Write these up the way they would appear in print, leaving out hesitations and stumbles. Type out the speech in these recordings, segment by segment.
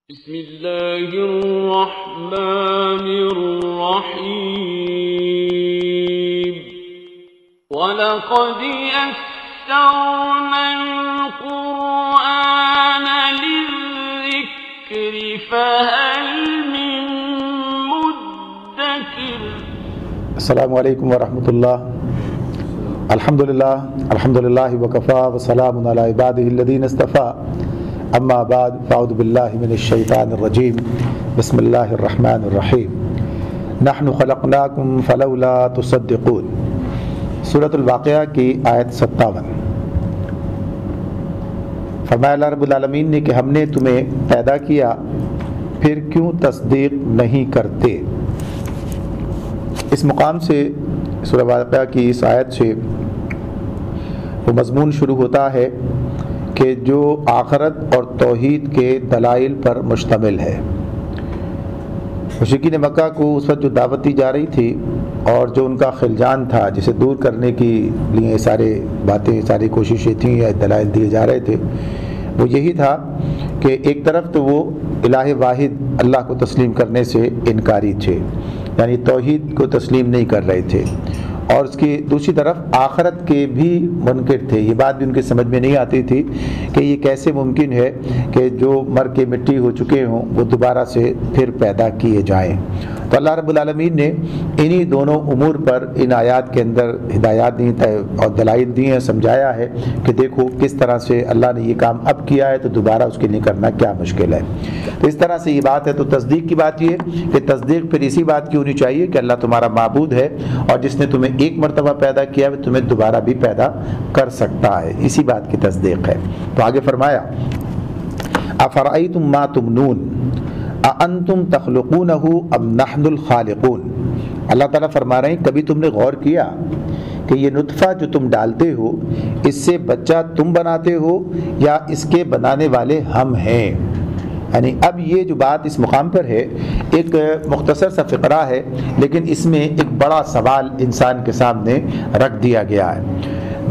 بسم اللہ الرحمن الرحیم وَلَقَدْ يَسَّرْنَا الْقُرْآنَ لِلذِّكْرِ فَهَلْ مِن مُّدَّكِرٍ۔ السلام علیکم ورحمۃ اللہ۔ الحمدللہ وکفا وسلام علی عبادہ الذین اصطفیٰ، اما بعد فاعوذ باللہ من الشیطان الرجیم، بسم اللہ الرحمن الرحیم۔ نحن خلقناکم فلولا تصدقون، سورۃ الواقعہ کی آیت 57۔ فرمایا اللہ رب العالمین نے کہ ہم نے تمہیں پیدا کیا، پھر کیوں تصدیق نہیں کرتے۔ اس مقام سے سورہ واقعہ کی اس آیت سے وہ مضمون شروع ہوتا ہے کہ جو آخرت اور توحید کے دلائل پر مشتمل ہے۔ مشرکین مکہ کو اس وقت جو دعوت دی جا رہی تھی اور جو ان کا خلجان تھا، جسے دور کرنے کے لیے ساری کوششیں تھیں یا دلائل دیے جا رہے تھے، وہ یہی تھا کہ ایک طرف تو وہ الہ واحد اللہ کو تسلیم کرنے سے انکاری تھے، یعنی توحید کو تسلیم نہیں کر رہے تھے، اور اس کی دوسری طرف آخرت کے بھی منکر تھے۔ یہ بات بھی ان کے سمجھ میں نہیں آتی تھی کہ یہ کیسے ممکن ہے کہ جو مر کے مٹی ہو چکے ہوں وہ دوبارہ سے پھر پیدا کیے جائیں۔ تو اللہ رب العالمین نے انہی دونوں امور پر ان آیات کے اندر ہدایات دی اور دلائل دی ہیں، سمجھایا ہے کہ دیکھو کس طرح سے اللہ نے یہ کام اب کیا ہے تو دوبارہ اس کے لیے کرنا کیا مشکل ہے۔ تو اس طرح سے یہ بات ہے۔ تو تصدیق کی بات یہ ہے کہ تصدیق پھر اسی بات کی ہونی چاہیے کہ اللہ تمہارا معبود ہے، اور جس نے تمہیں ایک مرتبہ پیدا کیا ہے تمہیں دوبارہ بھی پیدا کر سکتا ہے، اسی بات کی تصدیق ہے۔ تو آگے فرمایا افرأیتم ما تمنون اانتم تخلقونہ ام نحن الخالقون۔ اللہ تعالیٰ فرما رہے ہیں کبھی تم نے غور کیا کہ یہ نطفہ جو تم ڈالتے ہو اس سے بچہ تم بناتے ہو یا اس کے بنانے والے ہم ہیں؟ یعنی اب یہ جو بات اس مقام پر ہے ایک مختصر سا فقرہ ہے، لیکن اس میں ایک بڑا سوال انسان کے سامنے رکھ دیا گیا ہے۔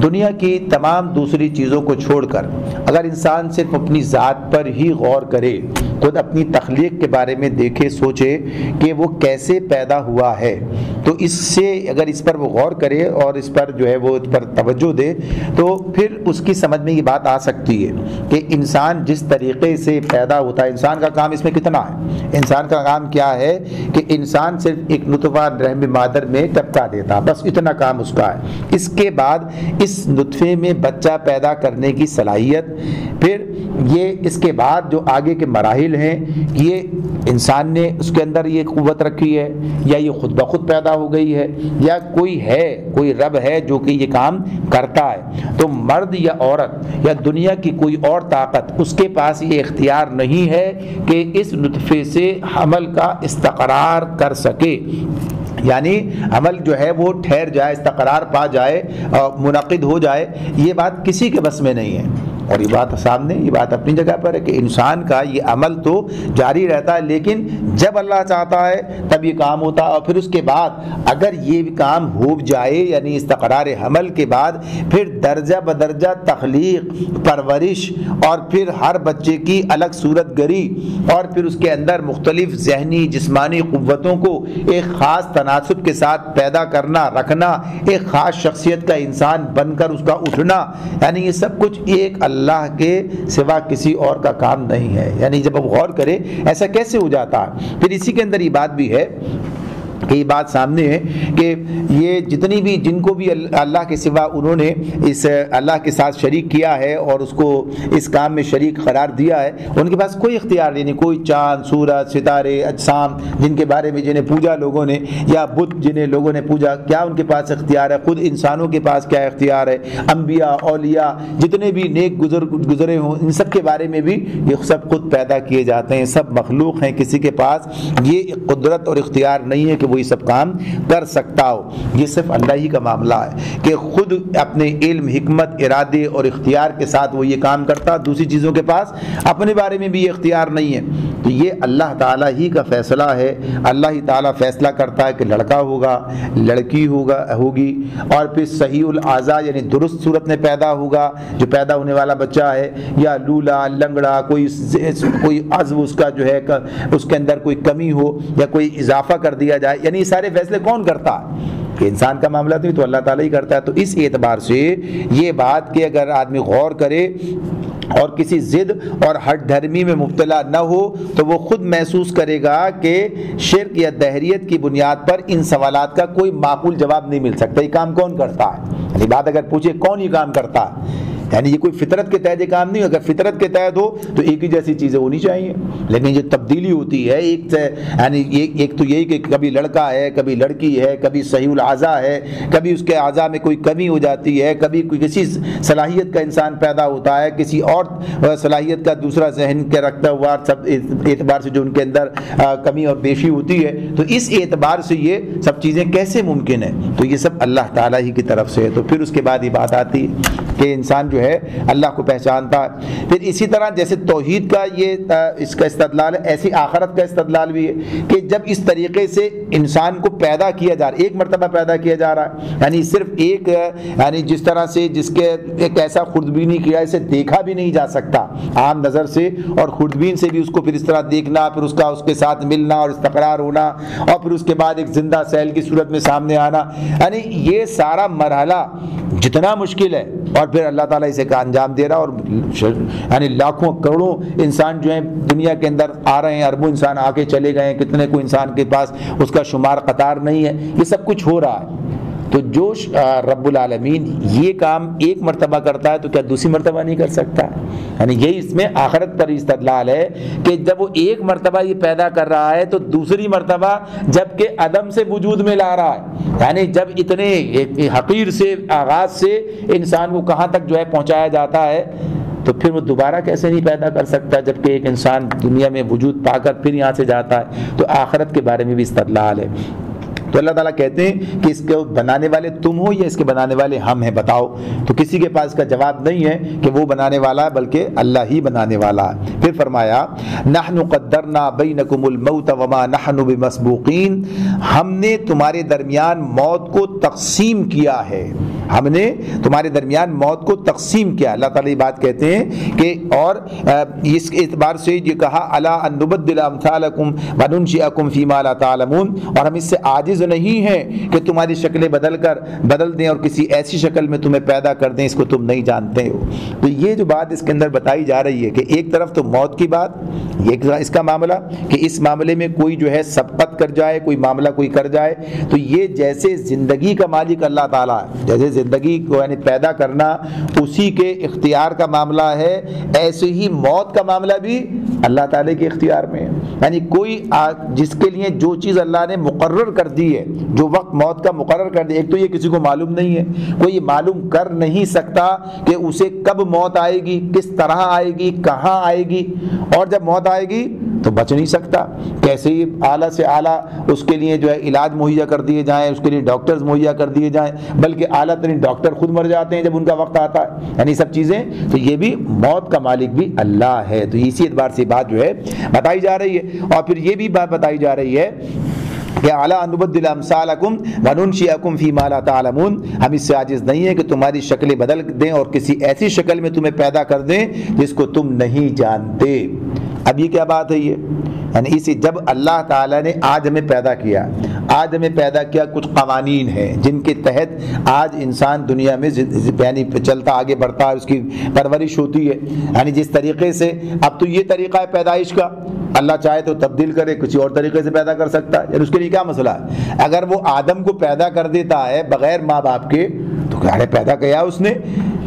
دنیا کی تمام دوسری چیزوں کو چھوڑ کر اگر انسان صرف اپنی ذات پر ہی غور کرے، خود اپنی تخلیق کے بارے میں دیکھے، سوچے کہ وہ کیسے پیدا ہوا ہے، تو اس سے اگر اس پر وہ غور کرے اور اس پر جو ہے وہ اس پر توجہ دے تو پھر اس کی سمجھ میں یہ بات آ سکتی ہے کہ انسان جس طریقے سے پیدا ہوتا ہے، انسان کا کام اس میں کتنا ہے۔ انسان کا کام کیا ہے کہ انسان صرف ایک نطفہ رحم مادر میں ٹپکا دیتا، بس اتنا کام اس کا ہے۔ اس کے بعد اس نطفے میں بچہ پیدا کرنے کی صلاحیت، پھر یہ اس کے بعد جو آگے کے مراحل ہیں، یہ انسان نے اس کے اندر یہ قوت رکھی ہے یا یہ خود بخود پیدا ہو گئی ہے یا کوئی رب ہے جو کہ یہ کام کرتا ہے۔ تو مرد یا عورت یا دنیا کی کوئی اور طاقت اس کے پاس یہ اختیار نہیں ہے کہ اس نطفے سے حمل کا استقرار کر سکے، یعنی عمل جو ہے وہ ٹھہر جائے، استقرار پا جائے اور منعقد ہو جائے، یہ بات کسی کے بس میں نہیں ہے۔ اور یہ بات سامنے، یہ بات اپنی جگہ پر ہے کہ انسان کا یہ عمل تو جاری رہتا ہے، لیکن جب اللہ چاہتا ہے تب یہ کام ہوتا ہے، اور پھر اس کے بعد اگر یہ کام ہو جائے یعنی استقرار حمل کے بعد پھر درجہ بدرجہ تخلیق، پرورش، اور پھر ہر بچے کی الگ صورت گری، اور پھر اس کے اندر مختلف ذہنی جسمانی قوتوں کو ایک خاص تناسب کے ساتھ پیدا کرنا، رکھنا، ایک خاص شخصیت کا انسان بن کر اس کا اٹھنا، یعنی یہ سب کچھ ایک اللہ کے سوا کسی اور کا کام نہیں ہے۔ یعنی جب اب غور کرے ایسا کیسے ہو جاتا ہے۔ پھر اسی کے اندر یہ بات بھی ہے کہ یہ بات سامنے ہے کہ یہ جتنی بھی جن کو بھی اللہ کے سوا انہوں نے اس اللہ کے ساتھ شریک کیا ہے اور اس کو اس کام میں شریک قرار دیا ہے، ان کے پاس کوئی اختیار نہیں، کوئی چاند، سورج، ستارے، اجسام جن کے بارے میں جنہیں پوجا لوگوں نے، یا بت جنہیں لوگوں نے پوجا، کیا ان کے پاس اختیار ہے؟ خود انسانوں کے پاس کیا اختیار ہے؟ انبیاء، اولیاء جتنے بھی نیک گزرے ہوں ان سب کے بارے میں بھی یہ سب خود پیدا کیے جاتے ہیں، سب مخلوق ہیں، کسی کے پاس یہ قدرت اور اختیار نہیں ہے کہ وہ یہ سب کام کر سکتا ہو۔ یہ صرف اللہ ہی کا معاملہ ہے کہ خود اپنے علم، حکمت، ارادے اور اختیار کے ساتھ وہ یہ کام کرتا، دوسری چیزوں کے پاس اپنے بارے میں بھی یہ اختیار نہیں ہے۔ تو تو یہ اللہ تعالیٰ ہی کا فیصلہ ہے. اللہ ہی تعالیٰ فیصلہ کرتا ہے کہ لڑکا ہوگا, لڑکی ہوگی, اور پھر صحیح الاعضاء یعنی درست صورت میں پیدا ہوگا جو پیدا ہونے والا بچہ ہے, یا لولا لنگڑا, کوئی عضو اس کا جو ہے اس کے اندر کوئی کمی ہو یا کوئی اضافہ کر دیا جائے. یعنی یہ سارے فیصلے کون کرتا ہے؟ کہ انسان کا معاملہ تو اللہ تعالیٰ ہی کرتا ہے. تو اس اعتبار سے یہ بات کہ اگر آدمی غور کرے اور کسی ضد اور ہٹ دھرمی میں مبتلا نہ ہو تو وہ خود محسوس کرے گا کہ شرک یا دہریت کی بنیاد پر ان سوالات کا کوئی معقول جواب نہیں مل سکتا. یہ کام کون کرتا ہے؟ یعنی بات اگر پوچھے کون یہ کام کرتا ہے, یعنی یہ کوئی فطرت کے تحت یہ کام نہیں. اگر فطرت کے تحت ہو تو ایک ہی جیسی چیزیں ہونی چاہیے, لیکن جو تبدیلی ہوتی ہے ایک سے, یعنی ایک تو یہی کہ کبھی لڑکا ہے, کبھی لڑکی ہے, کبھی صحیح الاعضاء ہے, کبھی اس کے اعضاء میں کوئی کمی ہو جاتی ہے, کبھی کوئی کسی صلاحیت کا انسان پیدا ہوتا ہے, کسی اور صلاحیت کا دوسرا ذہن کے رکھتا ہوا, سب اعتبار سے جو ان کے اندر کمی اور بیشی ہوتی ہے. تو اس اعتبار سے یہ سب چیزیں کیسے ممکن ہیں؟ تو یہ سب اللہ تعالیٰ ہی کی طرف سے ہے. تو پھر اس کے بعد یہ بات آتی ہے کہ انسان جو ہے اللہ کو پہچانتا ہے. پھر اسی طرح جیسے توحید کا یہ اس کا استدلال ہے, ایسی آخرت کا استدلال بھی ہے کہ جب اس طریقے سے انسان کو پیدا کیا جا رہا ہے, ایک مرتبہ پیدا کیا جا رہا ہے, یعنی صرف ایک, یعنی جس طرح سے جس کے ایک ایسا خوردبینی کیا اسے دیکھا بھی نہیں جا سکتا عام نظر سے, اور خوردبین سے بھی اس کو پھر اس طرح دیکھنا, پھر اس کا اس کے ساتھ ملنا اور استقرار ہونا, اور پھر اس کے بعد ایک زندہ سیل کی صورت میں سامنے آنا, یعنی یہ سارا مرحلہ جتنا مشکل ہے, اور پھر اللہ تعالیٰ اسے کا انجام دے رہا, اور یعنی لاکھوں کروڑوں انسان جو ہیں دنیا کے اندر آ رہے ہیں, اربوں انسان آ کے چلے گئے ہیں, کتنے کو انسان کے پاس اس کا شمار قطار نہیں ہے, یہ سب کچھ ہو رہا ہے. تو جو رب العالمین یہ کام ایک مرتبہ کرتا ہے تو کیا دوسری مرتبہ نہیں کر سکتا؟ یعنی یہی اس میں آخرت پر استدلال ہے کہ جب وہ ایک مرتبہ یہ پیدا کر رہا ہے تو دوسری مرتبہ جب کہ عدم سے وجود میں لا رہا ہے, یعنی جب اتنے حقیر سے آغاز سے انسان کو کہاں تک جو ہے پہنچایا جاتا ہے, تو پھر وہ دوبارہ کیسے نہیں پیدا کر سکتا جبکہ ایک انسان دنیا میں وجود پا کر پھر یہاں سے جاتا ہے. تو آخرت کے بارے میں بھی استدلال ہے. تو اللہ تعالیٰ کہتے ہیں کہ اس کے بنانے والے تم ہو یا اس کے بنانے والے ہم ہیں, بتاؤ. تو کسی کے پاس کا جواب نہیں ہے کہ وہ بنانے والا ہے, بلکہ اللہ ہی بنانے والا ہے. پھر فرمایا نحن قدرنا بینکم الموت وما نحن بمسبوقین, ہم نے تمہارے درمیان موت کو تقسیم کیا ہے, ہم نے تمہارے درمیان موت کو تقسیم کیا. اللہ تعالیٰ یہ بات کہتے ہیں کہ اور اس اعتبار سے یہ کہا الا ان نبدل امثالکم وننشئکم فیما لا تعلمون, اور ہم اس سے عاجز نہیں ہیں کہ تمہاری شکلیں بدل دیں اور کسی ایسی شکل میں تمہیں پیدا کر دیں اس کو تم نہیں جانتے ہو. تو یہ جو بات اس کے اندر بتائی جا رہی ہے کہ ایک طرف تو موت کی بات, یہ اس کا معاملہ کہ اس معاملے میں کوئی جو ہے سبقت کر جائے, کوئی معاملہ کوئی کر جائے, تو یہ جیسے زندگی کا مالک اللہ تعالیٰ ہے, جیسے زندگی کو یعنی پیدا کرنا اسی کے اختیار کا معاملہ ہے, ایسے ہی موت کا معاملہ بھی اللہ تعالیٰ کے اختیار میں ہے. یعنی کوئی جس کے لیے جو چیز اللہ نے مقرر کر دی ہے, جو وقت موت کا مقرر کر دیا, ایک تو یہ کسی کو معلوم نہیں ہے, کوئی یہ معلوم کر نہیں سکتا کہ اسے کب موت آئے گی, کس طرح آئے گی, کہاں آئے گی, اور جب موت آئے گی تو بچ نہیں سکتا. کیسے ہی اعلیٰ سے اعلیٰ اس کے لیے جو ہے علاج مہیا کر دیے جائیں, اس کے لیے ڈاکٹرز مہیا کر دیے جائیں, بلکہ اعلیٰ ترین ڈاکٹر خود مر جاتے ہیں جب ان کا وقت آتا ہے, یعنی سب چیزیں. تو یہ بھی موت کا مالک بھی اللہ ہے. تو اسی اعتبار سے بات جو ہے بتائی جا رہی ہے. اور پھر یہ بھی بات بتائی جا رہی ہے کہ اعلیٰ ان نبدل امثالکم وننشئکم فیما لا تعلمون, ہم اس سے عاجز نہیں ہیں کہ تمہاری شکلیں بدل دیں اور کسی ایسی شکل میں تمہیں پیدا کر دیں جس کو تم نہیں جانتے. اب یہ کیا بات ہے؟ یہ یعنی اسی جب اللہ تعالیٰ نے آج ہمیں پیدا کیا, کچھ قوانین ہیں جن کے تحت آج انسان دنیا میں یعنی چلتا آگے بڑھتا ہے, اس کی پرورش ہوتی ہے. یعنی جس طریقے سے اب تو یہ طریقہ ہے پیدائش کا, اللہ چاہے تو تبدیل کرے, کسی اور طریقے سے پیدا کر سکتا ہے. یعنی اس کے لیے کیا مسئلہ ہے؟ اگر وہ آدم کو پیدا کر دیتا ہے بغیر ماں باپ کے تو کیا پیدا کیا اس نے.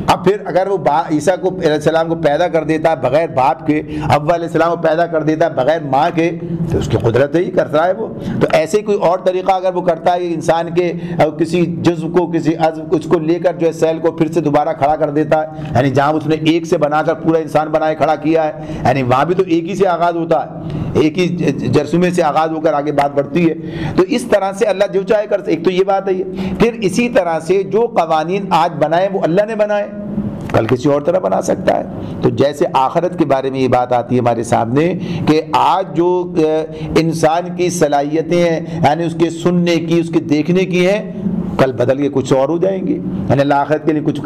اب پھر اگر وہ عیسیٰ کو علیہ السلام کو پیدا کر دیتا ہے بغیر باپ کے, حوا علیہ السلام کو پیدا کر دیتا ہے بغیر ماں کے, تو اس کی قدرت ہی کرتا ہے وہ. تو ایسے کوئی اور طریقہ اگر وہ کرتا ہے انسان کے کسی جزو کو, کسی عضو اس کو لے کر جو ہے سیل کو پھر سے دوبارہ کھڑا کر دیتا ہے, یعنی جہاں اس نے ایک سے بنا کر پورا انسان بنائے کھڑا کیا ہے, یعنی وہاں بھی تو ایک ہی سے آغاز ہوتا ہے, ایک ہی جرثومے سے آغاز ہو کر آگے بات بڑھتی ہے. تو اس طرح سے اللہ جو چاہے کر, ایک تو یہ بات ہے. پھر اسی طرح سے جو قوانین آج بنائے وہ اللہ نے بنائے, کل کسی اور طرح بنا سکتا ہے. تو جیسے آخرت کے بارے میں یہ بات آتی ہے ہمارے سامنے کہ آج جو انسان کی صلاحیتیں ہیں یعنی اس کے سننے کی اس کے دیکھنے کی ہیں کل بدل کے کچھ اور ہو جائیں گے. یعنی اللہ آخرت کے لیے کچھ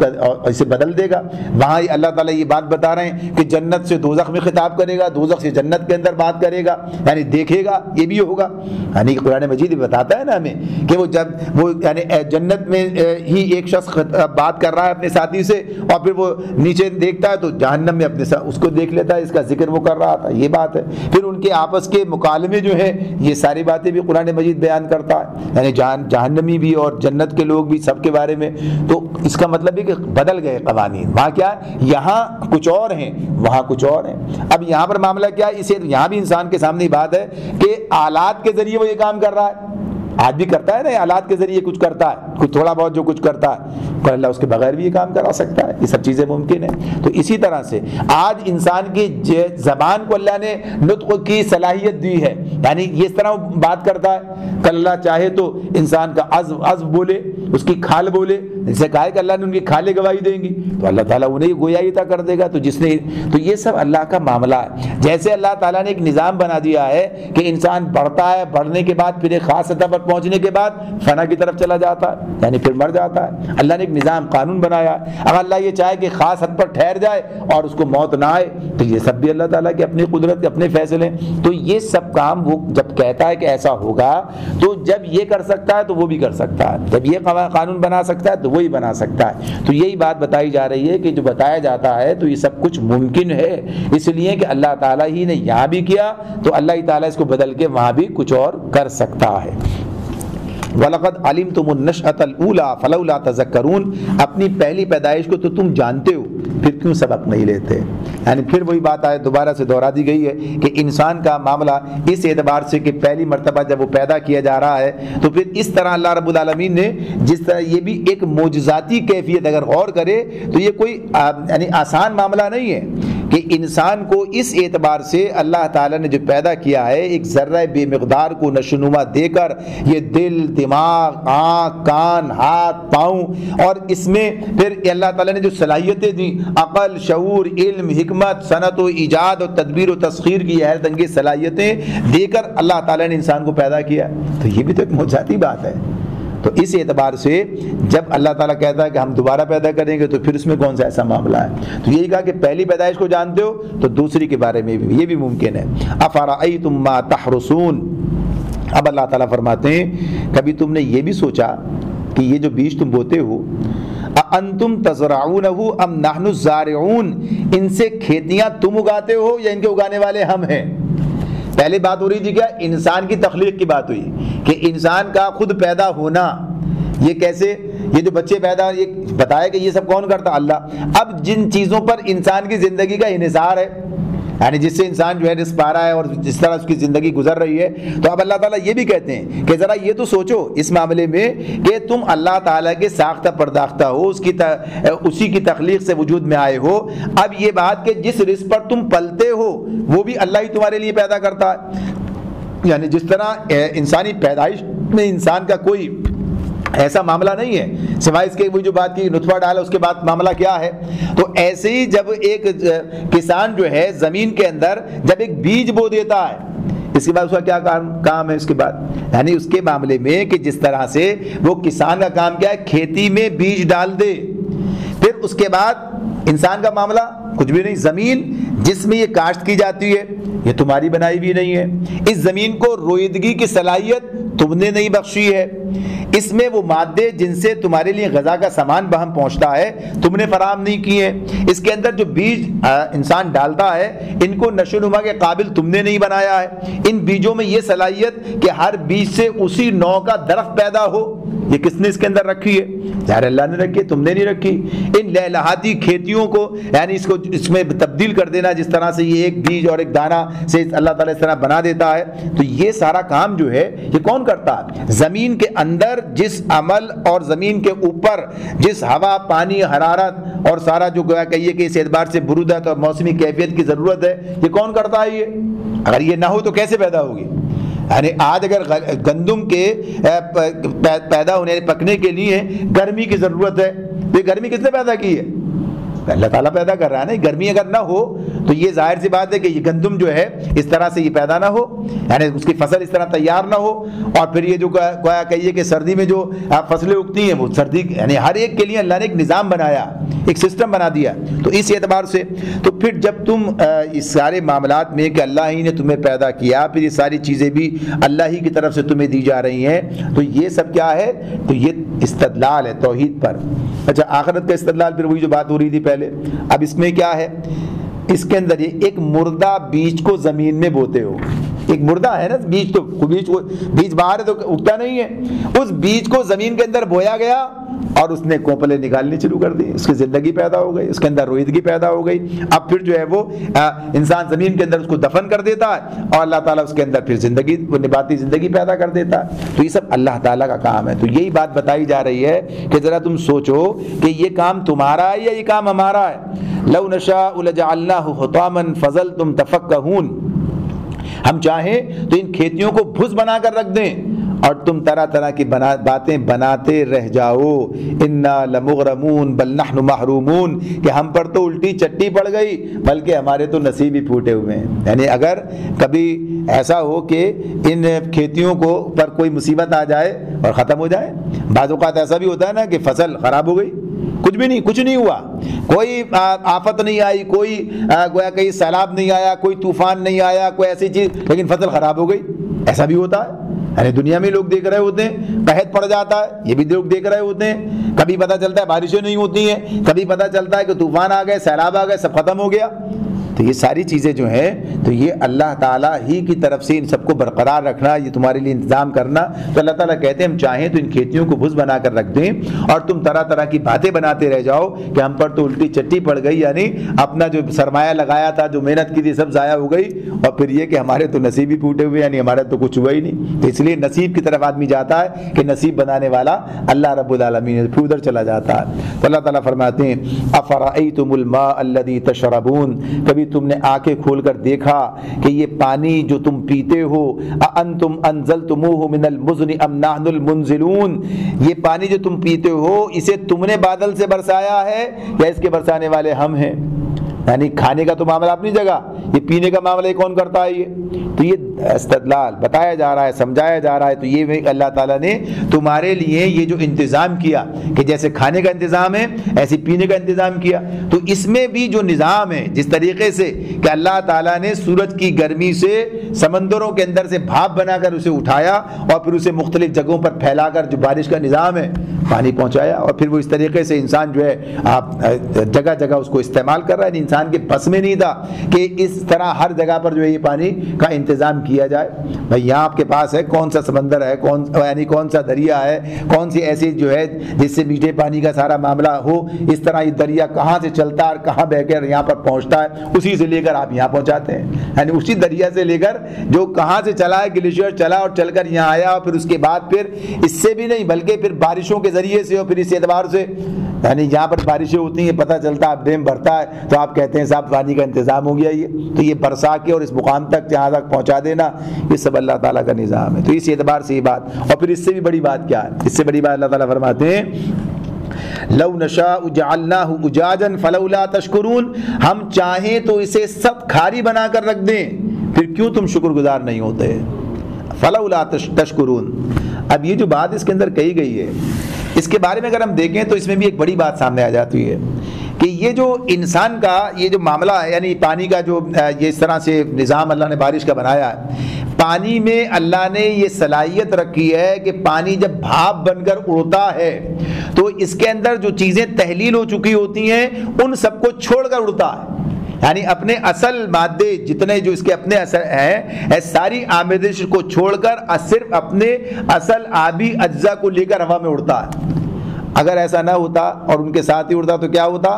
ایسے بدل دے گا. وہاں اللہ تعالیٰ یہ بات بتا رہے ہیں کہ جنت سے دوزخ میں خطاب کرے گا, دوزخ سے جنت کے اندر بات کرے گا, یعنی دیکھے گا, یہ بھی ہوگا. یعنی قرآن مجید بتاتا ہے نا ہمیں کہ وہ جب وہ یعنی جنت میں ہی ایک شخص بات کر رہا ہے اپنے ساتھی سے اور پھر وہ نیچے دیکھتا ہے تو جہنم میں اپنے اس کو دیکھ لیتا ہے, اس کا ذکر وہ کر رہا تھا, یہ بات ہے. پھر ان کے آپس کے مکالمے جو ہیں یہ ساری باتیں بھی قرآن مجید بیان کرتا ہے, یعنی جہنمی بھی اور جنت کے لوگ بھی سب کے بارے میں. تو اس کا مطلب ہے کہ بدل گئے قوانین. وہاں کیا ہے, یہاں کچھ اور ہیں وہاں کچھ اور ہیں. اب یہاں پر معاملہ کیا ہے, اسے یہاں بھی انسان کے سامنے بات ہے کہ آلات کے ذریعے وہ یہ کام کر رہا ہے. آج بھی کرتا ہے نا, آلات کے ذریعے کچھ کرتا ہے, کچھ تھوڑا بہت جو کچھ کرتا ہے, پر اللہ اس کے بغیر بھی یہ کام کرا سکتا ہے. یہ سب چیزیں ممکن ہیں. تو اسی طرح سے آج انسان کی زبان کو اللہ نے نطق کی صلاحیت دی ہے, یعنی یہ اس طرح بات کرتا ہے. کل اللہ چاہے تو انسان کا عزب بولے, اس کی کھال بولے, جسے کہا ہے کہ اللہ نے ان کی کھالیں گواہی دیں گی تو اللہ تعالیٰ انہیں گویائی عطا کر دے گا. تو جس نے تو یہ سب اللہ کا معاملہ ہے. جیسے اللہ تعالیٰ نے ایک نظام بنا دیا ہے کہ انسان بڑھتا ہے, بڑھنے کے بعد پھر ایک خاص سطح پر پہنچنے کے بعد فنا کی طرف چلا جاتا ہے, یعنی پھر مر جاتا ہے. اللہ نے ایک نظام قانون بنایا. اگر اللہ یہ چاہے کہ خاص حد پر ٹھہر جائے اور اس کو موت نہ آئے تو یہ سب بھی اللہ تعالیٰ کی اپنی قدرت کے اپنے فیصلے. تو یہ سب کام وہ جب کہتا ہے کہ ایسا ہوگا تو جب یہ کر سکتا ہے تو وہ بھی کر سکتا ہے, جب یہ قانون بنا سکتا ہے تو وہی بنا سکتا ہے. تو یہی بات بتائی جا رہی ہے کہ جو بتایا جاتا ہے تو یہ سب کچھ ممکن ہے, اس لیے کہ اللہ تعالیٰ ہی نے یہاں بھی کیا تو اللہ تعالیٰ اس کو بدل کے وہاں بھی کچھ اور کر سکتا ہے. وَلَقَدْ عَلِمْتُمُ النَّشْأَةَ الْأُولَىٰ فَلَوْلَا تَذَكَّرُونَ. اپنی پہلی پیدائش کو تو تم جانتے ہو, پھر کیوں سبق نہیں لیتے. یعنی پھر وہی بات آئے دوبارہ سے دہرا دی گئی ہے کہ انسان کا معاملہ اس اعتبار سے کہ پہلی مرتبہ جب وہ پیدا کیا جا رہا ہے تو پھر اس طرح اللہ رب العالمین نے جس طرح یہ بھی ایک معجزاتی کیفیت اگر غور کرے تو یہ کوئی یعنی آسان معاملہ نہیں ہے کہ انسان کو اس اعتبار سے اللہ تعالیٰ نے جو پیدا کیا ہے ایک ذرہ بے مقدار کو نشوونما دے کر یہ دل, دماغ, آنکھ, کان, ہاتھ, پاؤں اور اس میں پھر اللہ تعالیٰ نے جو صلاحیتیں دیں عقل, شعور, علم, حکمت, صنعت و ایجاد و تدبیر و تسخیر کی حیرت انگیز صلاحیتیں دے کر اللہ تعالیٰ نے انسان کو پیدا کیا. تو یہ بھی تو ایک معجزاتی بات ہے. تو اس اعتبار سے جب اللہ تعالیٰ کہتا ہے کہ ہم دوبارہ پیدا کریں گے تو پھر اس میں کون سا ایسا معاملہ ہے. تو یہی کہا کہ پہلی پیدائش کو جانتے ہو تو دوسری کے بارے میں بھی یہ بھی ممکن ہے. افرأیتم ما تحرثون. اب اللہ تعالیٰ فرماتے ہیں کبھی تم نے یہ بھی سوچا کہ یہ جو بیج تم بوتے ہو انتم تزرعونہ ام نحن الزارعون, ان سے کھیتیاں تم اگاتے ہو یا ان کے اگانے والے ہم ہیں. پہلے بات ہو رہی تھی کیا, انسان کی تخلیق کی بات ہوئی کہ انسان کا خود پیدا ہونا یہ کیسے, یہ جو بچے پیدا یہ بتایا کہ یہ سب کون کرتا, اللہ. اب جن چیزوں پر انسان کی زندگی کا انحصار ہے یعنی جس سے انسان جو ہے رزق پا رہا ہے اور جس طرح اس کی زندگی گزر رہی ہے, تو اب اللہ تعالیٰ یہ بھی کہتے ہیں کہ ذرا یہ تو سوچو اس معاملے میں کہ تم اللہ تعالیٰ کے ساختہ پرداختہ ہو, اسی کی تخلیق سے وجود میں آئے ہو. اب یہ بات کہ جس رزق پر تم پلتے ہو وہ بھی اللہ ہی تمہارے لیے پیدا کرتا ہے. یعنی جس طرح انسانی پیدائش میں انسان کا کوئی ایسا معاملہ نہیں ہے سوائے اس کے وہ جو بات کی نطفہ ڈالا اس کے بعد معاملہ کیا ہے. تو ایسے ہی جب ایک کسان جو ہے زمین کے اندر جب ایک بیج بو دیتا ہے اس کے بعد اس کا کیا کام ہے اس کے بعد, یعنی اس کے معاملے میں کہ جس طرح سے وہ کسان کا کام کیا ہے کھیتی میں بیج ڈال دے, پھر اس کے بعد انسان کا معاملہ کچھ بھی نہیں. زمین جس میں یہ کاشت کی جاتی ہے یہ تمہاری بنائی بھی نہیں ہے, اس زمین کو رویدگی کی صلاحیت تم نے نہیں بخشی ہے, اس میں وہ مادے جن سے تمہارے لیے غذا کا سامان بہم پہنچتا ہے تم نے فراہم نہیں کیے, اس کے اندر جو بیج انسان ڈالتا ہے ان کو نشو و نما کے قابل تم نے نہیں بنایا ہے. ان بیجوں میں یہ صلاحیت کہ ہر بیج سے اسی نوع کا درخت پیدا ہو یہ کس نے اس کے اندر رکھی ہے, ظاہر اللہ نے رکھی ہے, تم نے نہیں رکھی. ان لہلہاتی کھیتیوں کو یعنی اس کو اس میں تبدیل کر دینا جس طرح سے یہ ایک بیج اور ایک دانہ سے اللہ تعالیٰ اس طرح بنا دیتا ہے, تو یہ سارا کام جو ہے یہ کون کرتا ہے. زمین کے اندر جس عمل اور زمین کے اوپر جس ہوا, پانی, حرارت اور سارا جو کہیے کہ اس اعتبار سے برودت اور موسمی کیفیت کی ضرورت ہے یہ کون کرتا ہے. یہ اگر یہ نہ ہو تو کیسے پیدا ہوگی. یعنی آج اگر گندم کے پیدا ہونے پکنے کے لیے گرمی کی ضرورت ہے تو یہ گرمی کس نے پیدا کی ہے, اللہ تعالیٰ پیدا کر رہا ہے نا. گرمی اگر نہ ہو تو یہ ظاہر سی بات ہے کہ یہ گندم جو ہے اس طرح سے یہ پیدا نہ ہو, یعنی اس کی فصل اس طرح تیار نہ ہو. اور پھر یہ جو کہیے کہ سردی میں جو فصلیں اگتی ہیں وہ سردی, یعنی ہر ایک کے لیے اللہ نے ایک نظام بنایا, ایک سسٹم بنا دیا. تو اس اعتبار سے تو پھر جب تم اس سارے معاملات میں کہ اللہ ہی نے تمہیں پیدا کیا, پھر یہ ساری چیزیں بھی اللہ ہی کی طرف سے تمہیں دی جا رہی ہیں, تو یہ سب کیا ہے؟ تو یہ استدلال ہے توحید پر. اچھا, آخرت کا استدلال پھر وہی جو بات ہو رہی تھی پہلے. اب اس میں کیا ہے؟ اس کے اندر یہ ایک مردہ بیج کو زمین میں بوتے ہو. ایک مردہ ہے نا بیج, تو بیج باہر ہے تو اگتا نہیں ہے. اس بیج کو زمین کے اندر بویا گیا اور اس نے کوپلیں نکالنی شروع کر دی, اس کی زندگی پیدا ہو گئی, اس کے اندر رویدگی پیدا ہو گئی. اب پھر جو ہے وہ انسان زمین کے اندر اس کو دفن کر دیتا ہے اور اللہ تعالیٰ اس کے اندر پھر زندگی, وہ نباتی زندگی پیدا کر دیتا ہے. تو یہ سب اللہ تعالیٰ کا کام ہے. تو یہی بات بتائی جا رہی ہے کہ ذرا تم سوچو کہ یہ کام تمہارا ہے یا یہ کام ہمارا ہے. لو نشاء لجعلناہ حطاما فظلتم تفکہون, ہم چاہیں تو ان کھیتیوں کو بھس بنا کر رکھ دیں اور تم طرح طرح کی باتیں بناتے رہ جاؤ. انا لمغرمون بل نحن محرومون, کہ ہم پر تو الٹی چٹی پڑ گئی بلکہ ہمارے تو نصیب ہی پھوٹے ہوئے ہیں. یعنی اگر کبھی ایسا ہو کہ ان کھیتیوں کو پر کوئی مصیبت آ جائے اور ختم ہو جائے. بعض اوقات ایسا بھی ہوتا ہے نا کہ فصل خراب ہو گئی, کچھ بھی نہیں, کچھ نہیں ہوا, کوئی آفت نہیں آئی, کوئی گویا کہیں سیلاب نہیں آیا, کوئی طوفان نہیں آیا, کوئی ایسی چیز, لیکن فصل خراب ہو گئی. ایسا بھی ہوتا ہے. یعنی دنیا میں لوگ دیکھ رہے ہوتے ہیں قحط پڑ جاتا ہے, یہ بھی لوگ دیکھ رہے ہوتے ہیں. کبھی پتہ چلتا ہے بارشیں نہیں ہوتی ہیں, کبھی پتہ چلتا ہے کہ طوفان آ گئے, سیلاب آ گئے, سب ختم ہو گیا. تو یہ ساری چیزیں جو ہیں تو یہ اللہ تعالیٰ ہی کی طرف سے ان سب کو برقرار رکھنا, یہ تمہارے لیے انتظام کرنا. تو اللہ تعالیٰ کہتے ہیں ہم چاہیں تو ان کھیتیوں کو بھس بنا کر رکھ دیں اور تم طرح طرح کی باتیں بناتے رہ جاؤ کہ ہم پر تو الٹی چٹی پڑ گئی, یعنی اپنا جو سرمایہ لگایا تھا, جو محنت کی تھی, سب ضائع ہو گئی. اور پھر یہ کہ ہمارے تو نصیب ہی پھوٹے ہوئے, یعنی ہمارا تو کچھ ہوا ہی نہیں. تو اس لیے نصیب کی طرف آدمی جاتا ہے کہ نصیب بنانے والا اللہ رب العالمین ہے, پھر ادھر چلا جاتا ہے. تو اللہ تعالیٰ فرماتے ہیں افرأیتم الماء الذی تشربون, کبھی تم نے آنکھیں کھول کر دیکھا کہ یہ پانی جو تم پیتے ہو, اانتم انزلتموہ من المزن ام نحن المنزلون, یہ پانی جو تم پیتے ہو اسے تم نے بادل سے برسایا ہے یا اس کے برسانے والے ہم ہیں. یعنی کھانے کا تو معاملہ اپنی جگہ, یہ پینے کا معاملہ کون کرتا ہے؟ یہ تو یہ استدلال بتایا جا رہا ہے, سمجھایا جا رہا ہے. تو یہ اللہ تعالیٰ نے تمہارے لیے یہ جو انتظام کیا کہ جیسے کھانے کا انتظام ہے ایسے پینے کا انتظام کیا. تو اس میں بھی جو نظام ہے, جس طریقے سے کہ اللہ تعالیٰ نے سورج کی گرمی سے سمندروں کے اندر سے بھاپ بنا کر اسے اٹھایا اور پھر اسے مختلف جگہوں پر پھیلا کر جو بارش کا نظام ہے پانی پہنچایا, اور پھر وہ اس طریقے سے انسان جو ہے آپ جگہ جگہ اس کو استعمال کر رہا ہے. انسان کے بس میں نہیں تھا کہ اس طرح ہر جگہ پر جو ہے یہ پانی کا انتظام کیا جائے. بھائی یہاں آپ کے پاس ہے کون سا سمندر ہے, یعنی کون سا دریا ہے, کون سی ایسی جو ہے جس سے میٹھے پانی کا سارا معاملہ ہو. اس طرح یہ دریا کہاں سے چلتا ہے اور کہاں بہ کر یہاں پر پہنچتا ہے, اسی سے لے کر آپ یہاں پہنچاتے ہیں. یعنی اسی دریا سے لے کر جو کہاں سے چلا ہے, گلیشیئر چلا اور چل کر یہاں آیا, اور پھر اس کے بعد پھر اس سے بھی نہیں بلکہ پھر بارشوں کے ذریعے سے, اور پھر اس اعتبار سے یعنی جہاں پر بارشیں ہوتی ہیں پتہ چلتا ہے ڈیم بھرتا ہے تو آپ کہتے ہیں صاحب پانی کا انتظام ہو گیا. یہ تو یہ برسا کے اور اس مقام تک جہاں تک پہنچا دینا, یہ سب اللہ تعالیٰ کا نظام ہے. تو اس اعتبار سے یہ بات, اور پھر اس سے بھی بڑی بات کیا ہے, اس سے بڑی بات اللہ تعالیٰ فرماتے ہیں لو نشاء جعلناہ اجاجا فلولا تشکرون, ہم چاہیں تو اسے سب کھاری بنا کر رکھ دیں, پھر کیوں تم شکر گزار نہیں ہوتے. فلولا تشکرون. اب یہ جو بات اس کے اندر کہی گئی ہے, اس کے بارے میں اگر ہم دیکھیں تو اس میں بھی ایک بڑی بات سامنے آ جاتی ہے کہ یہ جو انسان کا یہ جو معاملہ ہے, یعنی پانی کا جو یہ اس طرح سے نظام اللہ نے بارش کا بنایا ہے, پانی میں اللہ نے یہ صلاحیت رکھی ہے کہ پانی جب بھاپ بن کر اڑتا ہے تو اس کے اندر جو چیزیں تحلیل ہو چکی ہوتی ہیں ان سب کو چھوڑ کر اڑتا ہے. یعنی اپنے اصل مادے جتنے جو اس کے اپنے اثر ہیں ساری آمیزش کو چھوڑ کر صرف اپنے اصل آبی اجزاء کو لے کر ہوا میں اڑتا ہے. اگر ایسا نہ ہوتا اور ان کے ساتھ ہی اڑتا تو کیا ہوتا,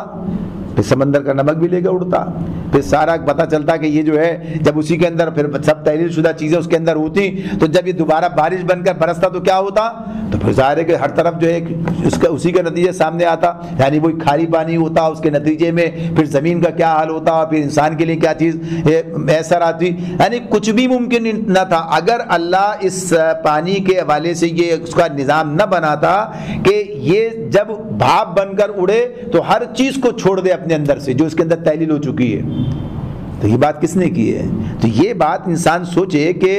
سمندر کا نمک بھی لے کر اڑتا, پھر سارا پتہ چلتا کہ یہ جو ہے جب اسی کے اندر پھر سب تحلیل شدہ چیزیں اس کے اندر ہوتی تو جب یہ دوبارہ بارش بن کر برستا تو کیا ہوتا؟ تو پھر ظاہر ہے کہ ہر طرف جو ہے اسی کا نتیجہ سامنے آتا، یعنی وہی کھاری پانی ہوتا، اس کے نتیجے میں پھر زمین کا کیا حال ہوتا، پھر انسان کے لیے کیا چیز میسر آتی، یعنی کچھ بھی ممکن نہ تھا اگر اللہ اس پانی کے حوالے سے یہ اس کا نظام نہ بناتا کہ یہ جب بھاپ بن کر اڑے تو ہر چیز کو چھوڑ دے اپنے اندر سے جو اس کے اندر تحلیل ہو چکی ہے۔ تو یہ بات کس نے کی ہے؟ تو یہ بات انسان سوچے کہ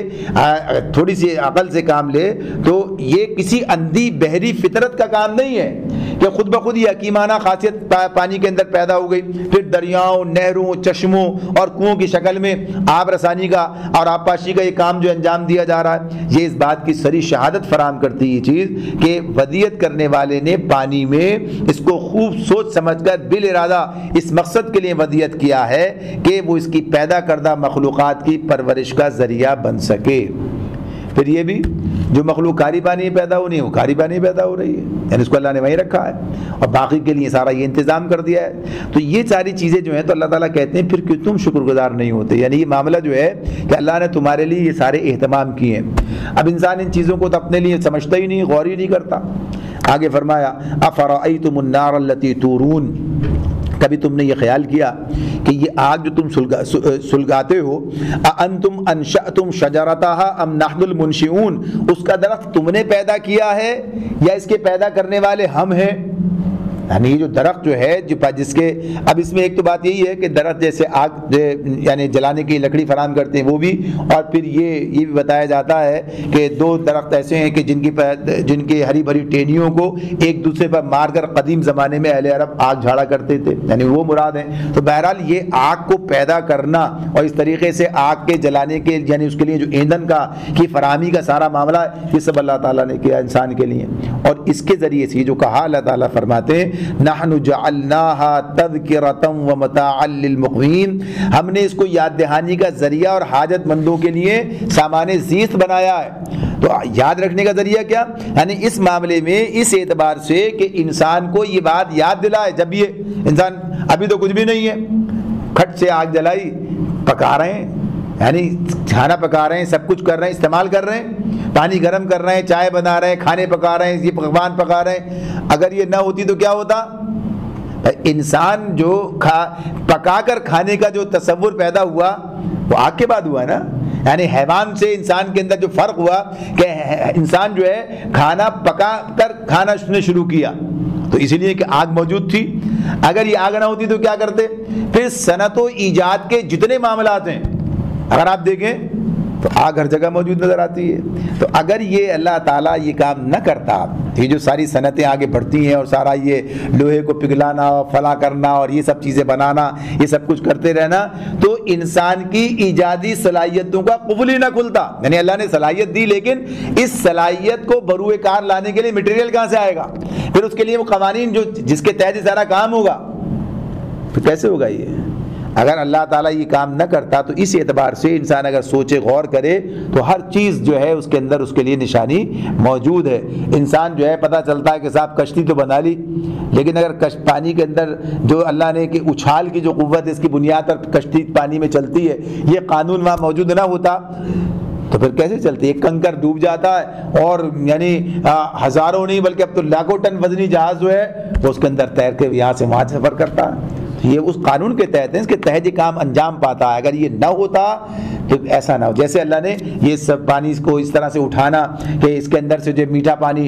تھوڑی سی عقل سے کام لے تو یہ کسی اندھی بحری فطرت کا کام نہیں ہے کہ خود بخود یہ حکیمانہ خاصیت پانی کے اندر پیدا ہو گئی، پھر دریاؤں، نہروں، چشموں اور کنووں کی شکل میں آب رسانی کا اور آبپاشی کا یہ کام جو انجام دیا جا رہا ہے، یہ اس بات کی صریح شہادت فراہم کرتی ہے یہ چیز کہ ودیت کرنے والے نے پانی میں اس کو خوب سوچ سمجھ کر بالارادہ اس مقصد کے لیے ودیت کیا ہے کہ وہ اس کی پیدا کردہ مخلوقات کی پرورش کا ذریعہ بن سکے۔ پھر یہ بھی جو مخلوق کھاری پانی پیدا ہو نہیں، وہ کھاری پانی پیدا ہو رہی ہے، یعنی اس کو اللہ نے وہیں رکھا ہے اور باقی کے لیے سارا یہ انتظام کر دیا ہے۔ تو یہ ساری چیزیں جو ہیں تو اللہ تعالیٰ کہتے ہیں پھر کیوں تم شکر گزار نہیں ہوتے، یعنی یہ معاملہ جو ہے کہ اللہ نے تمہارے لیے یہ سارے اہتمام کیے ہیں۔ اب انسان ان چیزوں کو تو اپنے لیے سمجھتا ہی نہیں، غور ہی نہیں کرتا۔ آگے فرمایا افرأیتم النار التی تورون، کبھی تم نے یہ خیال کیا کہ یہ آگ جو تم سلگاتے ہو، اَأَنْتُمْ أَنْشَأْتُمْ شَجَرَتَهَا أَمْ نَحْنُ الْمُنْشِئُونَ، اس کا درخت تم نے پیدا کیا ہے یا اس کے پیدا کرنے والے ہم ہیں؟ یعنی یہ جو درخت جو ہے جس کے اب اس میں ایک تو بات یہی ہے کہ درخت جیسے آگ یعنی جلانے کی لکڑی فراہم کرتے ہیں وہ بھی، اور پھر یہ بھی بتایا جاتا ہے کہ دو درخت ایسے ہیں کہ جن کی ہری بھری ٹہنیوں کو ایک دوسرے پر مار کر قدیم زمانے میں اہل عرب آگ جھاڑا کرتے تھے، یعنی وہ مراد ہیں۔ تو بہرحال یہ آگ کو پیدا کرنا اور اس طریقے سے آگ کے جلانے کے یعنی اس کے لیے جو ایندھن کی فراہمی کا سارا معاملہ ہے یہ سب اللہ تعالیٰ نے کیا انسان کے لیے، اور اس کے ذریعے سے جو کہا اللہ تعالیٰ فرماتے ہیں نحن جعلناها تذکرة ومتاعا للمقوین، ہم نے اس کو یاد دہانی کا ذریعہ اور حاجت مندوں کے لیے سامان زیست بنایا ہے۔ تو یاد رکھنے کا ذریعہ کیا؟ یعنی اس معاملے میں اس اعتبار سے کہ انسان کو یہ بات یاد دلائے جب یہ انسان ابھی تو کچھ بھی نہیں ہے، کھٹ سے آگ جلائی، پکا رہے ہیں، یعنی کھانا پکا رہے ہیں، سب کچھ کر رہے ہیں، استعمال کر رہے ہیں، پانی گرم کر رہے ہیں، چائے بنا رہے ہیں، کھانے پکا رہے ہیں، یہ پکوان پکا رہے ہیں۔ اگر یہ نہ ہوتی تو کیا ہوتا؟ انسان جو پکا کر کھانے کا جو تصور پیدا ہوا وہ آگ کے بعد ہوا نا، یعنی حیوان سے انسان کے اندر جو فرق ہوا کہ انسان جو ہے کھانا پکا کر کھانا نے شروع کیا تو اسی لیے کہ آگ موجود تھی۔ اگر یہ آگ نہ ہوتی تو کیا کرتے؟ پھر صنعت و ایجاد کے جتنے معاملات ہیں اگر آپ دیکھیں تو آگ ہر جگہ موجود نظر آتی ہے۔ تو اگر یہ اللہ تعالیٰ یہ کام نہ کرتا، یہ جو ساری صنعتیں آگے بڑھتی ہیں اور سارا یہ لوہے کو پگھلانا اور فلاں کرنا اور یہ سب چیزیں بنانا، یہ سب کچھ کرتے رہنا، تو انسان کی ایجادی صلاحیتوں کا قفل ہی نہ کھلتا۔ یعنی اللہ نے صلاحیت دی لیکن اس صلاحیت کو بروئے کار لانے کے لیے مٹیریل کہاں سے آئے گا؟ پھر اس کے لیے وہ قوانین جو جس کے تحت سارا کام ہوگا، پھر کیسے ہوگا یہ؟ اگر اللہ تعالیٰ یہ کام نہ کرتا تو اس اعتبار سے انسان اگر سوچے غور کرے تو ہر چیز جو ہے اس کے اندر اس کے لیے نشانی موجود ہے۔ انسان جو ہے پتہ چلتا ہے کہ صاحب کشتی تو بنا لی، لیکن اگر پانی کے اندر جو اللہ نے کہ اچھال کی جو قوت ہے اس کی بنیاد پر کشتی پانی میں چلتی ہے، یہ قانون وہاں موجود نہ ہوتا تو پھر کیسے چلتی؟ ایک کنکر ڈوب جاتا ہے اور یعنی ہزاروں نہیں بلکہ اب تو لاکھوں ٹن وزنی جہاز جو ہے وہ اس کے اندر تیر کے یہاں سے وہاں سفر کرتا ہے۔ یہ اس قانون کے تحت ہے، اس کے تحت یہ کام انجام پاتا ہے۔ اگر یہ نہ ہوتا تو ایسا نہ ہو، جیسے اللہ نے یہ سب پانی کو اس طرح سے اٹھانا کہ اس کے اندر سے جو میٹھا پانی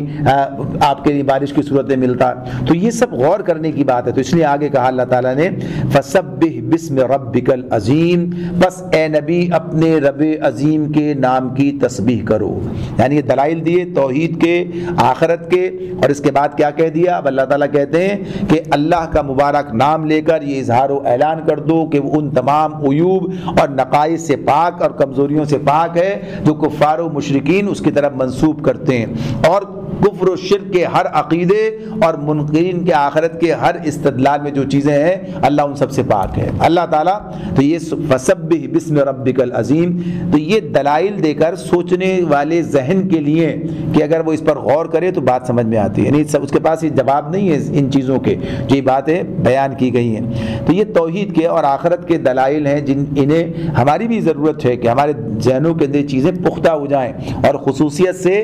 آپ کے لیے بارش کی صورت میں ملتا ہے، تو یہ سب غور کرنے کی بات ہے۔ تو اس لیے آگے کہا اللہ تعالیٰ نے فَسَبِّحْ بِاسْمِ رَبِّكَ الْعَظِيمِ، بس اے نبی اپنے رب عظیم کے نام کی تسبیح کرو۔ یعنی یہ دلائل دیے توحید کے، آخرت کے، اور اس کے بعد کیا کہہ دیا؟ اب اللہ تعالیٰ کہتے ہیں کہ اللہ کا مبارک نام لے کر یہ اظہار و اعلان کر دو کہ وہ ان تمام عیوب اور نقائص سے پاک اور کمزوریوں سے پاک ہے جو کفار و مشرکین اس کی طرف منسوب کرتے ہیں، اور کفر و شرک کے ہر عقیدے اور منکرین کے آخرت کے ہر استدلال میں جو چیزیں ہیں اللہ ان سب سے پاک ہے اللہ تعالیٰ۔ تو یہ فسبح بسم ربک العظیم، تو یہ دلائل دے کر سوچنے والے ذہن کے لیے کہ اگر وہ اس پر غور کرے تو بات سمجھ میں آتی ہے، یعنی اس کے پاس یہ جواب نہیں ہے ان چیزوں کے جو یہ باتیں بیان کی گئی ہیں۔ تو یہ توحید کے اور آخرت کے دلائل ہیں جن انہیں ہماری بھی ضرورت ہے کہ ہمارے ذہنوں کے اندر چیزیں پختہ ہو جائیں، اور خصوصیت سے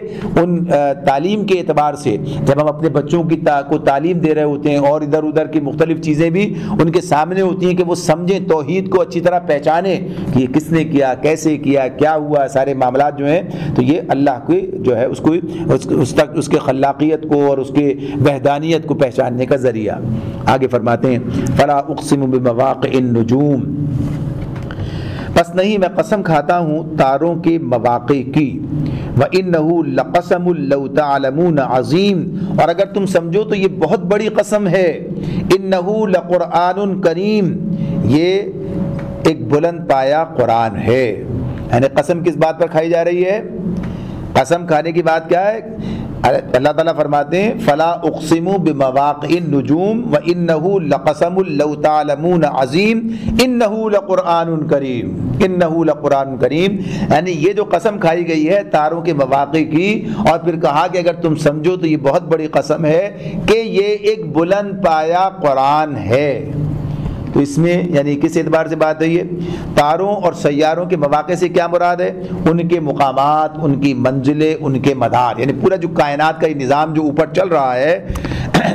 ان تعلیم کے اعتبار سے جب ہم اپنے بچوں کو تعلیم دے رہے ہوتے ہیں اور ادھر ادھر کی مختلف چیزیں بھی ان کے سامنے ہوتی ہیں کہ وہ سمجھیں، توحید کو اچھی طرح پہچانیں کہ یہ کس نے کیا، کیسے کیا، کیا ہوا، سارے معاملات جو ہیں، تو یہ اللہ کی جو ہے اس کے خلاقیت کو اور اس کے وحدانیت کو پہچاننے کا ذریعہ۔ آگے فرماتے ہیں فلا اقسم بمواقع النجوم، پس نہیں میں قسم کھاتا ہوں تاروں کے مواقع کی، وَإِنَّهُ لَقَسَمٌ لَوْ تَعْلَمُونَ عَظِيمٌ، اور اگر تم سمجھو تو یہ بہت بڑی قسم ہے، إِنَّهُ لَقُرْآنٌ کریم، یہ ایک بلند پایا قرآن ہے۔ یعنی قسم کس بات پر کھائی جا رہی ہے؟ قسم کھانے کی بات کیا ہے؟ اللہ تعالیٰ فرماتے ہیں فلا اقسم بمواقع النجوم وانه لقسم لو تعلمون عظیم انه لقرآن کریم، انه لقرآن کریم، یعنی یہ جو قسم کھائی گئی ہے تاروں کے مواقع کی، اور پھر کہا کہ اگر تم سمجھو تو یہ بہت بڑی قسم ہے کہ یہ ایک بلند پایا قرآن ہے۔ تو اس میں یعنی کس اعتبار سے بات ہے؟ یہ تاروں اور سیاروں کے مواقع سے کیا مراد ہے؟ ان کے مقامات، ان کی منزلیں، ان کے مدار، یعنی پورا جو کائنات کا یہ نظام جو اوپر چل رہا ہے،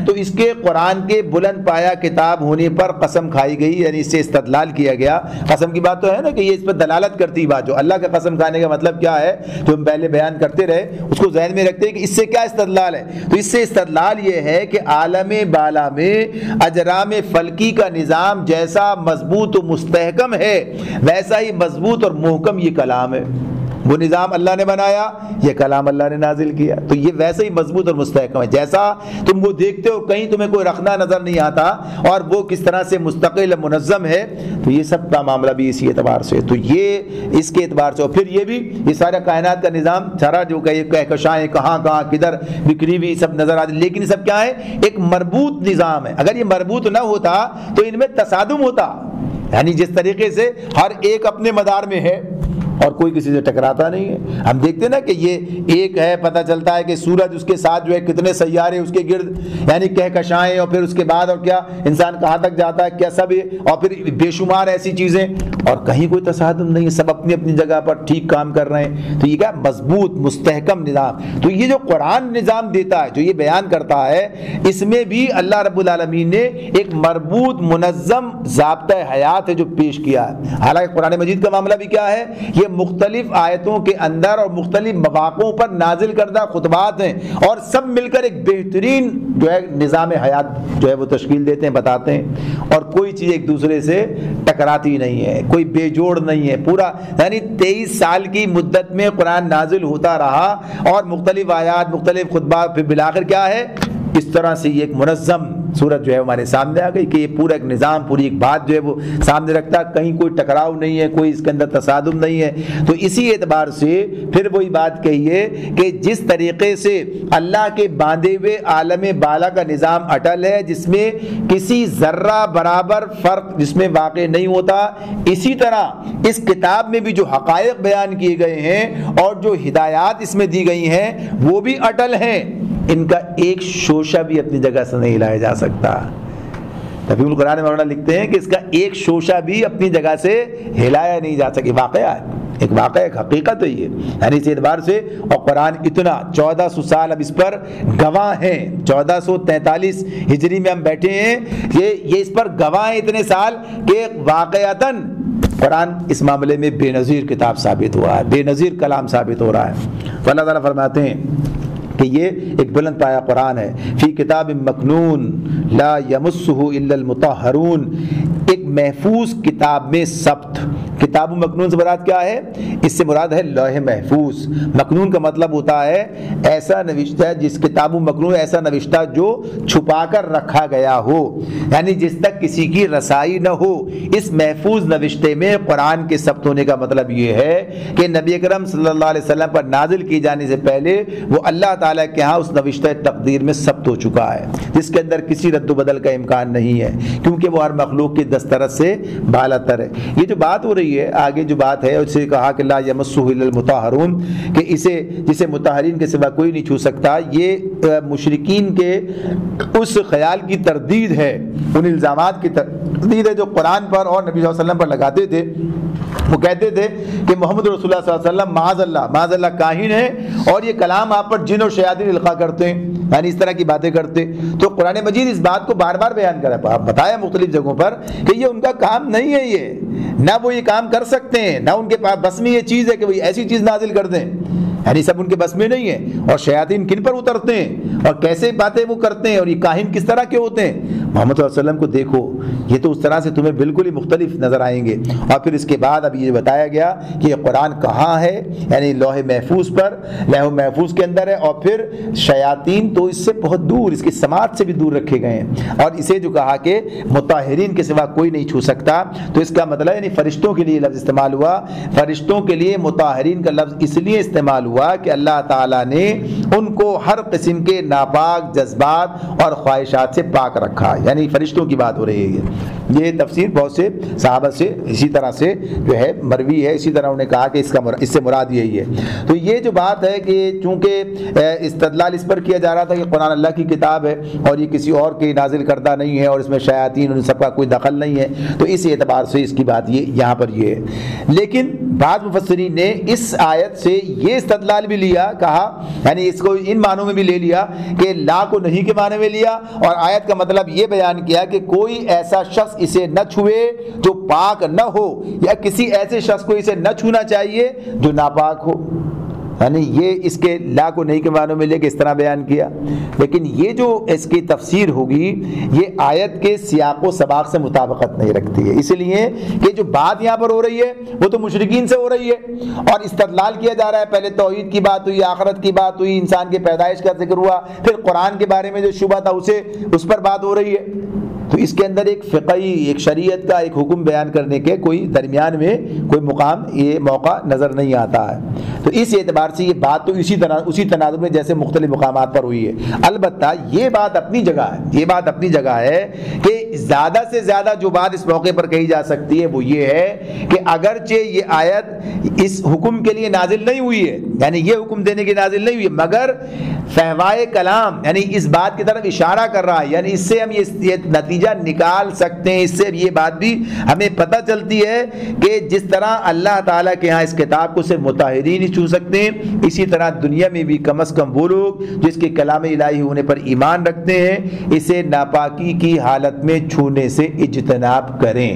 تو اس کے قرآن کے بلند پایا کتاب ہونے پر قسم کھائی گئی، یعنی اس سے استدلال کیا گیا۔ قسم کی بات تو ہے نا کہ یہ اس پر دلالت کرتی بات، جو اللہ کا قسم کھانے کا مطلب کیا ہے جو ہم پہلے بیان کرتے رہے اس کو ذہن میں رکھتے ہیں کہ اس سے کیا استدلال ہے۔ تو اس سے استدلال یہ ہے کہ عالم بالا میں اجرام فلکی کا نظام جیسا مضبوط و مستحکم ہے ویسا ہی مضبوط اور محکم یہ کلام ہے۔ وہ نظام اللہ نے بنایا، یہ کلام اللہ نے نازل کیا، تو یہ ویسے ہی مضبوط اور مستحکم ہے جیسا تم وہ دیکھتے ہو، کہیں تمہیں کوئی رکھنا نظر نہیں آتا، اور وہ کس طرح سے مستقل منظم ہے، تو یہ سب کا معاملہ بھی اسی اعتبار سے، تو یہ اس کے اعتبار سے، اور پھر یہ بھی یہ سارا کائنات کا نظام سارا جو کہکشائیں کہاں کہاں کدھر بکھری ہوئی سب نظر آتی، لیکن سب کیا ہے؟ ایک مربوط نظام ہے۔ اگر یہ مربوط نہ ہوتا تو ان میں تصادم ہوتا، یعنی جس طریقے سے ہر ایک اپنے مدار میں ہے اور کوئی کسی سے ٹکراتا نہیں ہے۔ ہم دیکھتے ہیں نا کہ یہ ایک ہے، پتہ چلتا ہے کہ سورج اس کے ساتھ جو ہے کتنے سیارے اس کے گرد، یعنی کہکشائیں، اور پھر اس کے بعد اور کیا انسان کہاں تک جاتا ہے، کیا سب، اور پھر بے شمار ایسی چیزیں، اور کہیں کوئی تصادم نہیں ہے، سب اپنی اپنی جگہ پر ٹھیک کام کر رہے ہیں۔ تو یہ کیا مضبوط مستحکم نظام، تو یہ جو قرآن نظام دیتا ہے، جو یہ بیان کرتا ہے، اس میں بھی اللہ رب العالمین نے ایک مربوط منظم ضابطۂ حیات ہے جو پیش کیا ہے۔ حالانکہ قرآن مجید کا معاملہ بھی کیا ہے؟ یہ مختلف آیتوں کے اندر اور مختلف مواقعوں پر نازل کردہ خطبات ہیں، اور سب مل کر ایک بہترین جو ہے نظام حیات جو ہے وہ تشکیل دیتے ہیں، بتاتے ہیں، اور کوئی چیز ایک دوسرے سے ٹکراتی نہیں ہے، کوئی بے جوڑ نہیں ہے۔ پورا یعنی 23 سال کی مدت میں قرآن نازل ہوتا رہا، اور مختلف آیات، مختلف خطبات، پھر بالآخر کیا ہے؟ اس طرح سے یہ ایک منظم صورت جو ہے ہمارے سامنے آ گئی کہ یہ پورا ایک نظام، پوری ایک بات جو ہے وہ سامنے رکھتا ہے، کہیں کوئی ٹکراؤ نہیں ہے، کوئی اس کے اندر تصادم نہیں ہے۔ تو اسی اعتبار سے پھر وہی بات کہیے کہ جس طریقے سے اللہ کے باندھے ہوئے عالم بالا کا نظام اٹل ہے، جس میں کسی ذرہ برابر فرق جس میں واقع نہیں ہوتا، اسی طرح اس کتاب میں بھی جو حقائق بیان کیے گئے ہیں اور جو ہدایات اس میں دی گئی ہیں وہ بھی اٹل ہیں، ان کا ایک شوشہ بھی اپنی جگہ سے نہیں لایا جا سکتا۔ تفہیم القرآن میں مولانا لکھتے ہیں کہ اس کا ایک شوشہ بھی اپنی جگہ سے ہلایا نہیں جا سکتا۔ واقعہ ہے، ایک واقعہ، ایک حقیقت ہے یہ، یعنی اس اعتبار سے، اور قرآن اتنا 1400 سال اب اس پر گواہ ہیں، 1443 ہجری میں ہم بیٹھے ہیں، یہ اس پر گواہ ہیں اتنے سال کہ واقعتاً قرآن اس معاملے میں بے نظیر کتاب ثابت ہوا ہے، بے نظیر کلام ثابت ہو رہا ہے۔ تو اللہ تعالیٰ فرماتے ہیں کہ یہ ایک بلند پایا قرآن ہے، فی کتاب مکنون لا یمسہ الا المطہرون، ایک محفوظ کتاب میں ثبت۔ کتاب مکنون سے مراد کیا ہے؟ اس سے مراد ہے لوح محفوظ۔ مکنون کا مطلب ہوتا ہے ایسا نوشتہ، جس کتاب مکنون ایسا نوشتہ جو چھپا کر رکھا گیا ہو، یعنی جس تک کسی کی رسائی نہ ہو۔ اس محفوظ نوشتے میں قرآن کے ثبت ہونے کا مطلب یہ ہے کہ نبی اکرم صلی اللہ علیہ وسلم پر نازل کی جانے سے پہلے وہ اللہ تعالیٰ کے ہاں اس نوشتہ تقدیر میں ثبت ہو چکا ہے، جس کے اندر کسی رد و بدل کا امکان نہیں ہے، کیونکہ وہ ہر مخلوق کی دسترس سے بالاتر ہے۔ یہ جو بات ہو رہی ہے آگے جو بات ہے، اس سے کہا کہ لا یمسہ الا المطہرون، کہ جسے مطہرین کے سوا کوئی نہیں چھو سکتا، یہ مشرکین کے اس خیال کی تردید ہے، ان الزامات کی تردید ہے جو قرآن پر اور نبی صلی اللہ علیہ وسلم پر لگاتے تھے، وہ کہتے تھے کہ محمد رسول اللہ صلی اللہ علیہ وسلم معاذ اللہ کاہن ہے، اور یہ کلام آپ پر جن اور شیاطین القا کرتے ہیں، یعنی اس طرح کی باتیں کرتے۔ تو قرآن مجید اس بات کو بار بار بیان کرا، بتایا مختلف جگہوں پر کہ یہ ان کا کام نہیں ہے، یہ نہ وہ یہ کام کر سکتے ہیں، نہ ان کے پاس بس میں یہ چیز ہے کہ وہ ایسی چیز نازل کر دیں، یعنی سب ان کے بس میں نہیں ہے۔ اور شیاطین کن پر اترتے ہیں اور کیسے باتیں وہ کرتے ہیں، اور یہ کاہن کس طرح کے ہوتے ہیں۔ محمد صلی اللہ علیہ وسلم کو دیکھو، یہ تو اس طرح سے تمہیں بالکل ہی مختلف نظر آئیں گے۔ اور پھر اس کے بعد اب یہ بتایا گیا کہ یہ قرآن کہاں ہے، یعنی لوح محفوظ پر، لوح محفوظ کے اندر ہے، اور پھر شیاطین تو اس سے بہت دور، اس کی سماعت سے بھی دور رکھے گئے ہیں۔ اور اسے جو کہا کہ مطہرین کے سوا کوئی نہیں چھو سکتا، تو اس کا مطلب یعنی فرشتوں کے لیے لفظ استعمال ہوا۔ فرشتوں کے لیے مطہرین کا لفظ اس لیے استعمال ہوا کہ اللہ تعالیٰ نے ان کو ہر قسم کے ناپاک جذبات اور خواہشات سے پاک رکھا، یعنی فرشتوں کی بات ہو رہی ہے۔ یہ تفسیر بہت سے صحابہ سے اسی طرح سے جو ہے مروی ہے، اسی طرح انہوں نے کہا کہ اس سے مراد یہی ہے۔ تو یہ جو بات ہے کہ چونکہ استدلال اس پر کیا جا رہا تھا کہ قرآن اللہ کی کتاب ہے اور یہ کسی اور کی نازل کردہ نہیں ہے، اور اس میں شیاطین ان سب کا کوئی دخل نہیں ہے، تو اس اعتبار سے اس کی بات یہ یہاں پر یہ ہے۔ لیکن بعض مفسرین نے اس آیت سے یہ استدلال بھی لیا، کہا یعنی اس کو ان معنوں میں بھی لے لیا کہ لا کو نہیں کے معنی میں لیا، اور آیت کا مطلب یہ بیان کیا کہ کوئی ایسا شخص اسے نہ چھوئے جو پاک نہ ہو، یا کسی ایسے شخص کو اسے نہ چھونا چاہیے جو ناپاک ہو، یعنی یہ اس کے لا کو نہیں کے معنوں میں لے کے اس طرح بیان کیا۔ لیکن یہ جو اس کی تفسیر ہوگی یہ آیت کے سیاق و سباق سے مطابقت نہیں رکھتی ہے، اس لیے کہ جو بات یہاں پر ہو رہی ہے وہ تو مشرکین سے ہو رہی ہے، اور استدلال کیا جا رہا ہے، پہلے توحید کی بات ہوئی، آخرت کی بات ہوئی، انسان کے پیدائش کا ذکر ہوا، پھر قرآن کے بارے میں جو شبہ تھا اس پر بات ہو رہی ہے۔ تو اس کے اندر ایک فقہی، ایک شریعت کا ایک حکم بیان کرنے کے کوئی درمیان میں کوئی مقام، یہ موقع نظر نہیں آتا ہے۔ تو اس اعتبار سے یہ بات تو اسی تناظر میں جیسے مختلف مقامات پر ہوئی ہے۔ البتہ یہ بات اپنی جگہ ہے، یہ بات اپنی جگہ ہے کہ زیادہ سے زیادہ جو بات اس موقع پر کہی جا سکتی ہے وہ یہ ہے کہ اگرچہ یہ آیت اس حکم کے لیے نازل نہیں ہوئی ہے، یعنی یہ حکم دینے کی نازل نہیں ہوئی ہے، مگر فہوائے کلام یعنی اس بات کی طرف اشارہ کر رہا ہے، یعنی اس سے ہم یہ نتیجہ نکال سکتے ہیں، اس سے یہ بات بھی ہمیں پتہ چلتی ہے کہ جس طرح اللہ تعالیٰ کے ہاں اس کتاب کو صرف مطہرین ہی چھو سکتے ہیں، اسی طرح دنیا میں بھی کم از کم وہ لوگ جس کے کلام الہی ہونے پر ایمان رکھتے ہیں اسے ناپاکی کی حالت میں چھونے سے اجتناب کریں۔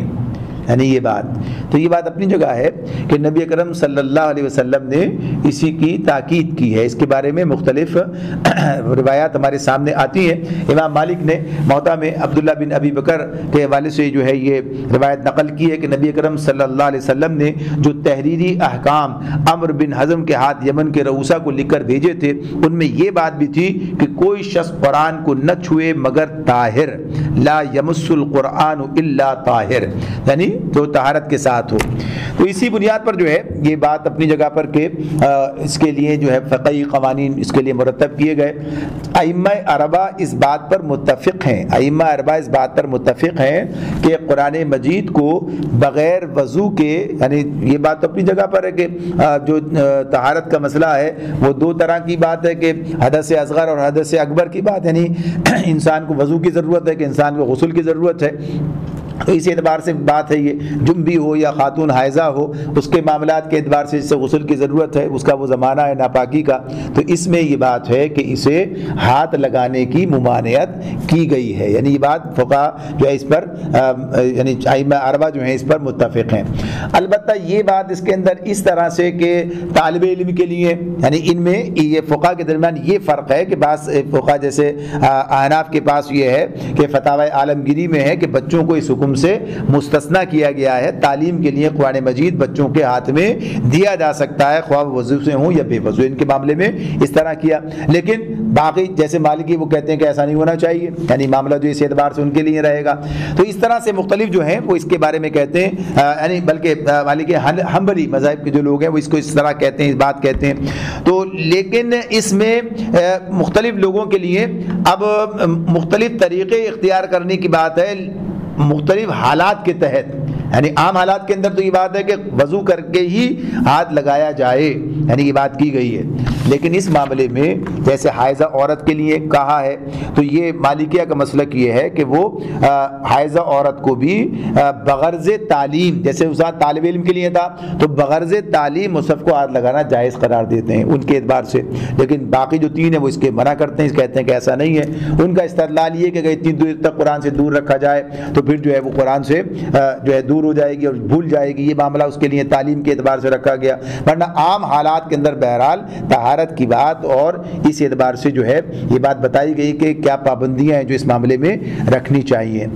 یعنی یہ بات اپنی جگہ ہے کہ نبی اکرم صلی اللہ علیہ وسلم نے اسی کی تاکید کی ہے۔ اس کے بارے میں مختلف روایات ہمارے سامنے آتی ہیں۔ امام مالک نے موطا میں عبداللہ بن ابی بکر کے حوالے سے جو ہے یہ روایت نقل کی ہے کہ نبی اکرم صلی اللہ علیہ وسلم نے جو تحریری احکام عمرو بن حزم کے ہاتھ یمن کے رؤوسا کو لکھ کر بھیجے تھے، ان میں یہ بات بھی تھی کہ کوئی شخص قرآن کو نہ چھوئے مگر طاہر، لا یمس القرآن الا طاہر، یعنی جو طہارت کے ساتھ ہو۔ تو اسی بنیاد پر جو ہے یہ بات اپنی جگہ پر کہ اس کے لیے جو ہے فقہی قوانین اس کے لیے مرتب کیے گئے۔ ائمہ اربعہ اس بات پر متفق ہیں، ائمہ اربعہ اس بات پر متفق ہیں کہ قرآن مجید کو بغیر وضو کے، یعنی یہ بات اپنی جگہ پر ہے کہ جو طہارت کا مسئلہ ہے وہ دو طرح کی بات ہے کہ حدث اصغر اور حدث اکبر کی بات، یعنی انسان کو وضو کی ضرورت ہے کہ انسان کو غسل کی ضرورت ہے۔ تو اس اعتبار سے بات ہے، یہ جنبی ہو یا خاتون حائضہ ہو، اس کے معاملات کے اعتبار سے جس سے غسل کی ضرورت ہے، اس کا وہ زمانہ ہے ناپاکی کا، تو اس میں یہ بات ہے کہ اسے ہاتھ لگانے کی ممانعت کی گئی ہے۔ یعنی یہ بات فقہا جو ہے اس پر یعنی ائمہ اربعہ جو ہیں اس پر متفق ہیں۔ البتہ یہ بات اس کے اندر اس طرح سے کہ طالب علم کے لیے، یعنی ان میں یہ فقہا کے درمیان یہ فرق ہے کہ بعض فقہا جیسے احناف کے پاس یہ ہے کہ فتاوی عالمگیری میں ہے کہ بچوں کو اس حکم سے مستثنی کیا گیا ہے، تعلیم کے لیے قرآن مجید بچوں کے ہاتھ میں دیا جا سکتا ہے، خواہ وضو سے ہوں یا بے وضو۔ ان کے معاملے میں اس طرح کیا، لیکن باقی جیسے مالکی وہ کہتے ہیں کہ ایسا نہیں ہونا چاہیے، یعنی معاملہ جو اس اعتبار سے ان کے لیے رہے گا۔ تو اس طرح سے مختلف جو ہیں وہ اس کے بارے میں کہتے ہیں، یعنی بلکہ مالکی حنبلی مذاہب کے جو لوگ ہیں وہ اس کو اس طرح کہتے ہیں، اس بات کہتے ہیں۔ تو لیکن اس میں مختلف لوگوں کے لیے اب مختلف طریقے اختیار کرنے کی بات ہے مختلف حالات کے تحت، یعنی عام حالات کے اندر تو یہ بات ہے کہ وضو کر کے ہی ہاتھ لگایا جائے، یعنی یہ بات کی گئی ہے، لیکن اس معاملے میں جیسے حائضہ عورت کے لیے کہا ہے تو یہ مالکیہ کا مسلک یہ ہے کہ وہ حائضہ عورت کو بھی بغرض تعلیم، جیسے اس طالب علم کے لیے تھا تو بغرض تعلیم مصحف کو ہاتھ لگانا جائز قرار دیتے ہیں ان کے اعتبار سے، لیکن باقی جو تین ہیں وہ اس کے منع کرتے ہیں، کہتے ہیں کہ ایسا نہیں ہے۔ ان کا استدلال یہ کہ اگر اتنی دور تک قرآن سے دور رکھا جائے تو پھر جو ہے وہ قرآن سے جو ہے دور ہو جائے گی اور بھول جائے گی، یہ معاملہ اس کے لیے تعلیم کے اعتبار سے رکھا گیا، ورنہ عام حالات کے اندر بہرحال طہارت کی بات اور اس اعتبار سے جو ہے یہ بات بتائی گئی کہ کیا پابندیاں ہیں جو اس معاملے میں رکھنی چاہیے۔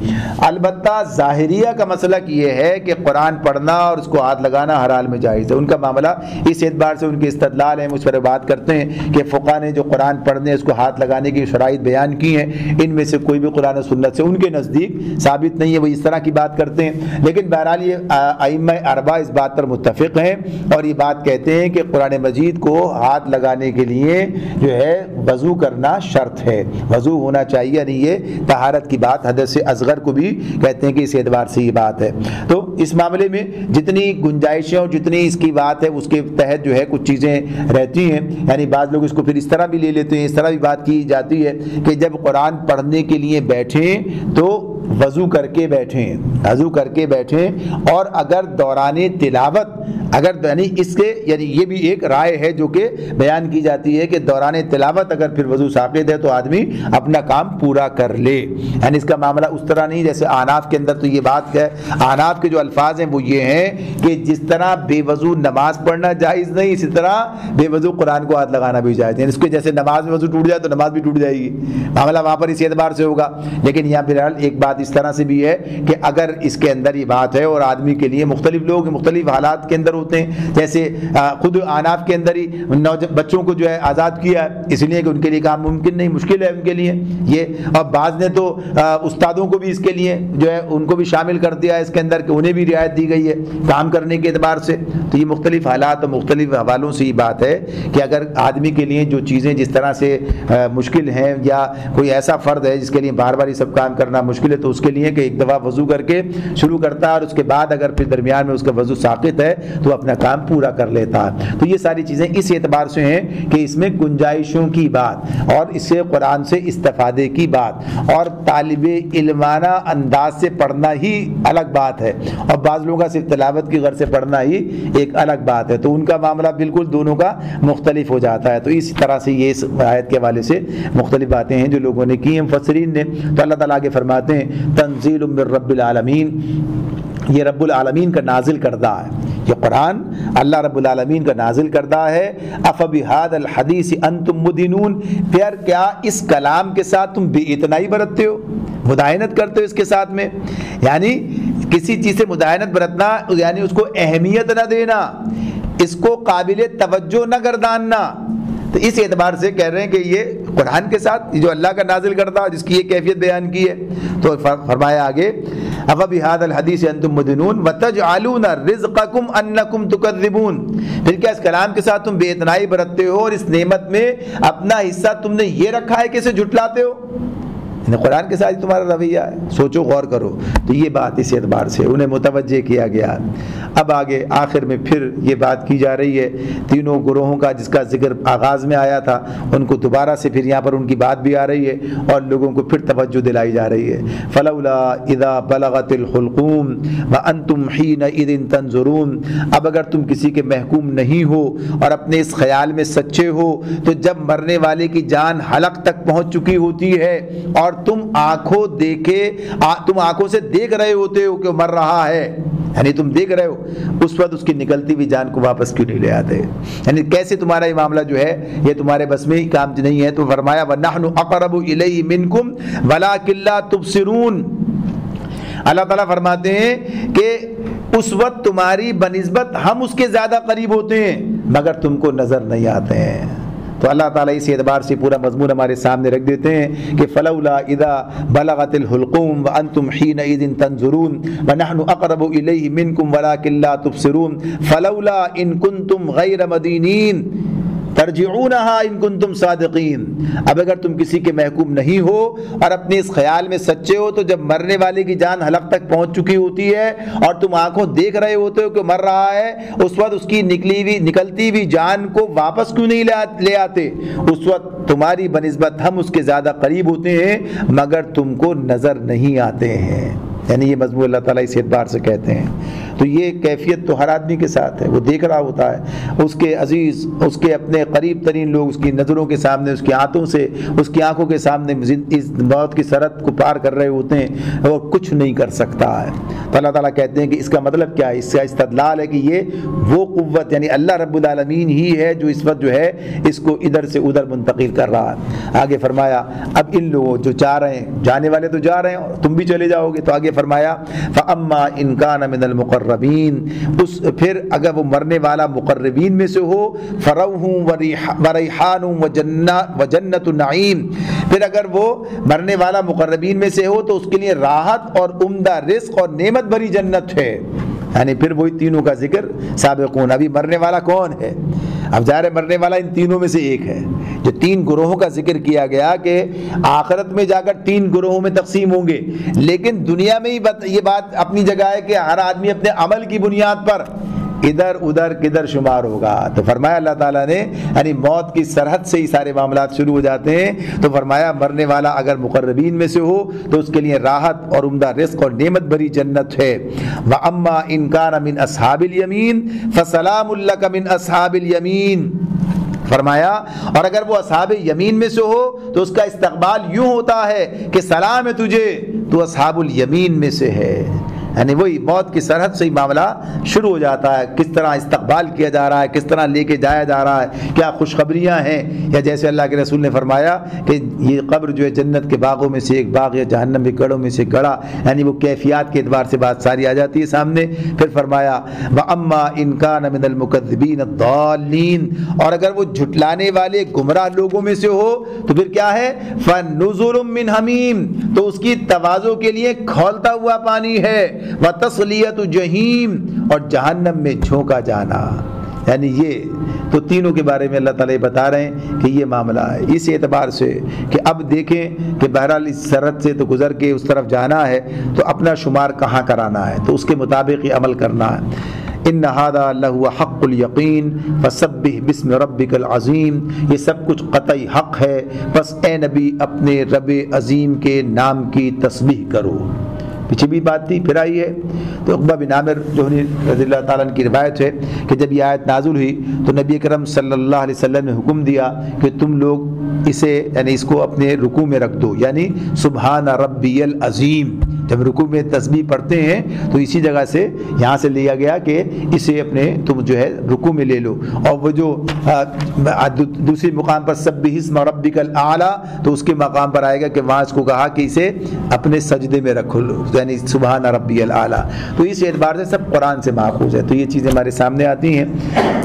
البتہ ظاہریہ کا مسلک یہ ہے کہ قرآن پڑھنا اور اس کو ہاتھ لگانا ہر حال میں جائز ہے، ان کا معاملہ اس اعتبار سے ان کے استدلال ہیں، اس پر بات کرتے ہیں کہ فقہا نے جو قرآن پڑھنے اس کو ہاتھ لگانے کی شرائط بیان کی ہیں ان میں سے کوئی بھی قرآن و سنت سے ان کے نزدیک ثابت نہیں ہے، وہ اس طرح کی بات کرتے ہیں، لیکن بہرحال یہ ائمہ اربعہ اس بات پر متفق ہیں اور یہ بات کہتے ہیں کہ قرآن مجید کو ہاتھ لگانے کے لیے جو ہے وضو کرنا شرط ہے، وضو ہونا چاہیے، یعنی یہ طہارت کی بات حدث اصغر کو بھی کہتے ہیں کہ اس اعتبار سے یہ بات ہے۔ تو اس معاملے میں جتنی گنجائشیں اور جتنی اس کی بات ہے اس کے تحت جو ہے کچھ چیزیں رہتی ہیں، یعنی بعض لوگ اس کو پھر اس طرح بھی لے لیتے ہیں، اس طرح بھی بات کی جاتی ہے کہ جب قرآن پڑھنے کے لیے بیٹھیں تو وضو کر کے بیٹھیں، وضو کر کے بیٹھیں، اور اگر دوران تلاوت اگر یعنی اس کے یعنی یہ بھی ایک رائے ہے جو کہ بیان کی جاتی ہے کہ دوران تلاوت اگر پھر وضو ساقط ہے تو آدمی اپنا کام پورا کر لے، یعنی اس کا معاملہ اس طرح نہیں جیسے احناف کے اندر تو یہ بات ہے، احناف کے جو الفاظ ہیں وہ یہ ہیں کہ جس طرح بے وضو نماز پڑھنا جائز نہیں اسی طرح بے وضو قرآن کو ہاتھ لگانا بھی جائز، یعنی اس کے جیسے نماز میں وضو ٹوٹ جائے تو نماز بھی ٹوٹ جائے گی، معاملہ وہاں پر اس اعتبار سے ہوگا۔ لیکن یہاں بہرحال ایک بات اس طرح سے بھی ہے کہ اگر اس کے اندر یہ بات ہے اور آدمی کے لیے مختلف لوگ مختلف حالات کے اندر ہوتے ہیں، جیسے خود احناف کے اندر ہی بچوں کو جو ہے آزاد کیا ہے اس لیے کہ ان کے لیے کام ممکن نہیں، مشکل ہے ان کے لیے یہ، اور بعض نے تو استادوں کو بھی اس کے لیے جو ہے ان کو بھی شامل کر دیا ہے اس کے اندر کہ انہیں بھی رعایت دی گئی ہے کام کرنے کے اعتبار سے۔ تو یہ مختلف حالات اور مختلف حوالوں سے یہ بات ہے کہ اگر آدمی کے لیے جو چیزیں جس طرح سے مشکل ہیں یا کوئی ایسا فرد ہے جس کے لیے بار بار یہ سب کام کرنا مشکل ہے تو اس کے لیے کہ ایک دفعہ وضو کر کے شروع کرتا ہے اور اس کے بعد اگر پھر درمیان میں اس کا وضو ساقط ہے تو اپنا کام پورا کر لیتا ہے۔ تو یہ ساری چیزیں اس اعتبار سے ہیں کہ اس میں گنجائشوں کی بات اور اس سے قرآن سے استفادے کی بات اور طالب علمانہ انداز سے پڑھنا ہی الگ بات ہے اور بعض لوگوں کا صرف تلاوت کی غرض سے پڑھنا ہی ایک الگ بات ہے، تو ان کا معاملہ بالکل دونوں کا مختلف ہو جاتا ہے۔ تو اس طرح سے یہ اس آیت کے حوالے سے مختلف باتیں ہیں جو لوگوں نے کی ہیں مفسرین نے۔ تو اللہ تعالیٰ آگے فرماتے ہیں تنزیل من رب العالمین، یہ رب العالمین کا نازل کردہ ہے، یہ قرآن اللہ رب العالمین کا نازل کردہ ہے۔ افبہذا الحدیث انتم مدینون، پھر کیا اس کلام کے ساتھ تم بے اتنائی برتتے ہو، مداہنت کرتے ہو اس کے ساتھ میں، یعنی کسی چیز سے مداہنت برتنا یعنی اس کو اہمیت نہ دینا، اس کو قابل توجہ نہ گرداننا۔ تو اس اعتبار سے کہہ رہے ہیں کہ یہ قرآن کے ساتھ جو اللہ کا نازل کرتا جس کی یہ کیفیت بیان کی ہے، تو فرمایا آگے افبہذا الحدیث انتم مدینون وتجعلون رزقکم انکم تکذبون، پھر کیا اس کلام کے ساتھ تم بے اتنائی برتتے ہو اور اس نعمت میں اپنا حصہ تم نے یہ رکھا ہے کہ اسے جھٹلاتے ہو، قرآن کے ساتھ تمہارا رویہ ہے، سوچو غور کرو۔ تو یہ بات اس اعتبار سے انہیں متوجہ کیا گیا۔ اب آگے آخر میں پھر یہ بات کی جا رہی ہے تینوں گروہوں کا جس کا ذکر آغاز میں آیا تھا، ان کو دوبارہ سے پھر یہاں پر ان کی بات بھی آ رہی ہے اور لوگوں کو پھر توجہ دلائی جا رہی ہے۔ فلولا اذا بلغت الحلقوم وانتم حینئذ تنظرون، اب اگر تم کسی کے محکوم نہیں ہو اور اپنے اس خیال میں سچے ہو تو جب مرنے والے کی جان حلق تک پہنچ چکی ہوتی ہے اور تم آنکھوں سے دیکھ رہے ہوتے ہو کہ وہ مر رہا ہے، یعنی تم دیکھ رہے ہو، اس وقت اس کی نکلتی ہوئی جان کو واپس کیوں نہیں لے آتے، یعنی کیسے تمہارا یہ معاملہ جو ہے یہ تمہارے بس میں ہی کام نہیں ہے۔ تو فرمایا وَنَحْنُ أَقْرَبُ إِلَيْهِ مِنْكُمْ وَلَكِنْ لَا تُبْصِرُونَ، اللہ تعالیٰ فرماتے ہیں کہ اس وقت تمہاری بنسبت ہم اس کے زیادہ قریب ہوتے ہیں مگر تم کو نظر نہیں آتے ہیں۔ تو اللہ تعالیٰ اس اعتبار سے پورا مضمون ہمارے سامنے رکھ دیتے ہیں کہ فلولا اذا بلغت الحلقوم وانتم حینئذ تنظرون ونحن اقرب الیہ منکم ولکن لا تبصرون فلولا ان کنتم غیر مدینین، ترجعونہا ان کنتم صادقین، اب اگر تم کسی کے محکوم نہیں ہو اور اپنے اس خیال میں سچے ہو تو جب مرنے والے کی جان حلق تک پہنچ چکی ہوتی ہے اور تم آنکھوں دیکھ رہے ہوتے ہو کہ مر رہا ہے، اس وقت اس کی نکلتی ہوئی جان کو واپس کیوں نہیں لے آتے؟ اس وقت تمہاری بنسبت ہم اس کے زیادہ قریب ہوتے ہیں مگر تم کو نظر نہیں آتے ہیں۔ یعنی یہ مضمون اللہ تعالیٰ اس اعتبار سے کہتے ہیں۔ تو یہ کیفیت تو ہر آدمی کے ساتھ ہے، وہ دیکھ رہا ہوتا ہے اس کے عزیز، اس کے اپنے قریب ترین لوگ اس کی نظروں کے سامنے، اس کی آنتوں سے، اس کی آنکھوں کے سامنے اس موت کی سرحد کو پار کر رہے ہوتے ہیں اور کچھ نہیں کر سکتا ہے۔ تو اللہ تعالیٰ کہتے ہیں کہ اس کا مطلب کیا ہے؟ اس کا استدلال ہے کہ یہ وہ قوت یعنی اللہ رب العالمین ہی ہے جو اس وقت جو ہے اس کو ادھر سے ادھر منتقل کر رہا ہے۔ آگے فرمایا اب ان لوگوں جو جا رہے ہیں، جانے والے تو جا رہے ہیں اور تم بھی چلے جاؤ گے، تو آگے فرمایا فَأَمَّا إِن كَانَ مِنَ الْمُقَرَّبِينَ، پھر اگر وہ مرنے والا مقربین میں سے ہو، فَرَوْحٌ وَرَيْحَانٌ وَجَنَّةُ النَّعِيمِ، پھر اگر وہ مرنے والا مقربین میں سے ہو تو اس کے لیے راحت اور عمدہ رزق اور نعمت بھری جنت ہے۔ یعنی پھر وہی تینوں کا ذکر سابقون۔ ابھی مرنے والا کون ہے؟ اب ظاہر ہے مرنے والا ان تینوں میں سے ایک ہے۔ جو تین گروہوں کا ذکر کیا گیا کہ آخرت میں جا کر تین گروہوں میں تقسیم ہوں گے، لیکن دنیا میں ہی یہ بات اپنی جگہ ہے کہ ہر آدمی اپنے عمل کی بنیاد پر ادھر ادھر کدھر شمار ہوگا۔ تو فرمایا اللہ تعالیٰ نے یعنی موت کی سرحد سے ہی سارے معاملات شروع ہو جاتے ہیں، تو فرمایا مرنے والا اگر مقربین میں سے ہو تو اس کے لیے راحت اور عمدہ رزق اور نعمت بھری جنت ہے۔ وَأَمَّا إِن كَانَ مِنْ أَصْحَابِ الْيَمِينِ فَسَلَامٌ لَكَ مِنْ أَصْحَابِ الْيَمِينِ، فرمایا اور اگر وہ اصحاب یمین میں سے ہو تو اس کا استقبال یوں ہوتا ہے کہ سلام ہے تجھے، تو اصحاب الیمین میں سے ہے۔ یعنی وہی موت کی سرحد سے ہی معاملہ شروع ہو جاتا ہے، کس طرح استقبال کیا جا رہا ہے، کس طرح لے کے جایا جا رہا ہے، کیا خوشخبریاں ہیں، یا جیسے اللہ کے رسول نے فرمایا کہ یہ قبر جو ہے جنت کے باغوں میں سے ایک باغ یا جہنم کے گڑھوں میں سے گڑھا، یعنی وہ کیفیات کے اعتبار سے بات ساری آ جاتی ہے سامنے۔ پھر فرمایا وَأَمَّا إِن كَانَ مِنَ الْمُكَذِّبِينَ الضَّالِّينَ، اور اگر وہ جھٹلانے والے گمراہ لوگوں میں سے ہو تو پھر کیا ہے؟ فَنُزُلٌ مِّنْ حَمِيمٍ، تو اس کی تواضع کے لیے کھولتا ہوا پانی ہے، وَتَصْلِيَةُ جَحِيمٍ، اور جہنم میں جھونکا جانا۔ یعنی یہ تو تینوں کے بارے میں اللہ تعالیٰ بتا رہے ہیں کہ یہ معاملہ ہے، اس اعتبار سے کہ اب دیکھیں کہ بہرحال اس سرحد سے تو گزر کے اس طرف جانا ہے تو اپنا شمار کہاں کرانا ہے، تو اس کے مطابق ہی عمل کرنا ہے۔ ان ھذا لہو حق الیقین فسبح باسم ربک العظیم، یہ سب کچھ قطعی حق ہے، بس اے نبی اپنے رب عظیم کے نام کی تسبیح کرو۔ پیچھے بھی بات تھی، پھر آئی ہے۔ تو عقبہ بن عامر جوہنی رضی اللہ تعالیٰ عنہ کی روایت ہے کہ جب یہ آیت نازل ہوئی تو نبی کرم صلی اللہ علیہ وسلم نے حکم دیا کہ تم لوگ اسے یعنی اس کو اپنے رکوع میں رکھ دو، یعنی سبحان ربی العظیم۔ جب رکوع میں تسبیح پڑھتے ہیں تو اسی جگہ سے یہاں سے لیا گیا کہ اسے اپنے تم جو ہے رکوع میں لے لو، اور وہ جو دوسری مقام پر سبح اسم ربک الاعلیٰ تو اس کے مقام پر آئے گا کہ وہاں اس کو کہا کہ اسے اپنے سجدے میں رکھو، یعنی سبحان ربی الاعلیٰ۔ تو اس اعتبار سے سب قرآن سے ماخوذ ہے، تو یہ چیزیں ہمارے سامنے آتی ہیں۔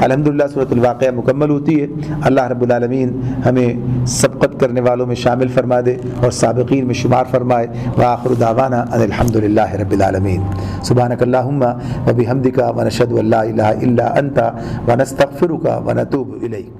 الحمدللہ سورۃ الواقعہ مکمل ہوتی ہے۔ اللہ رب العالمین ہمیں سبقت کرنے والوں میں شامل فرما دے اور سابقین میں شمار فرمائے۔ وآخر دعوانا ان الحمد للہ رب العالمین۔ سبحانک اللہم وبحمدک ونشہد ان لا الہ الا انت ونستغفرک ونتوب الیک۔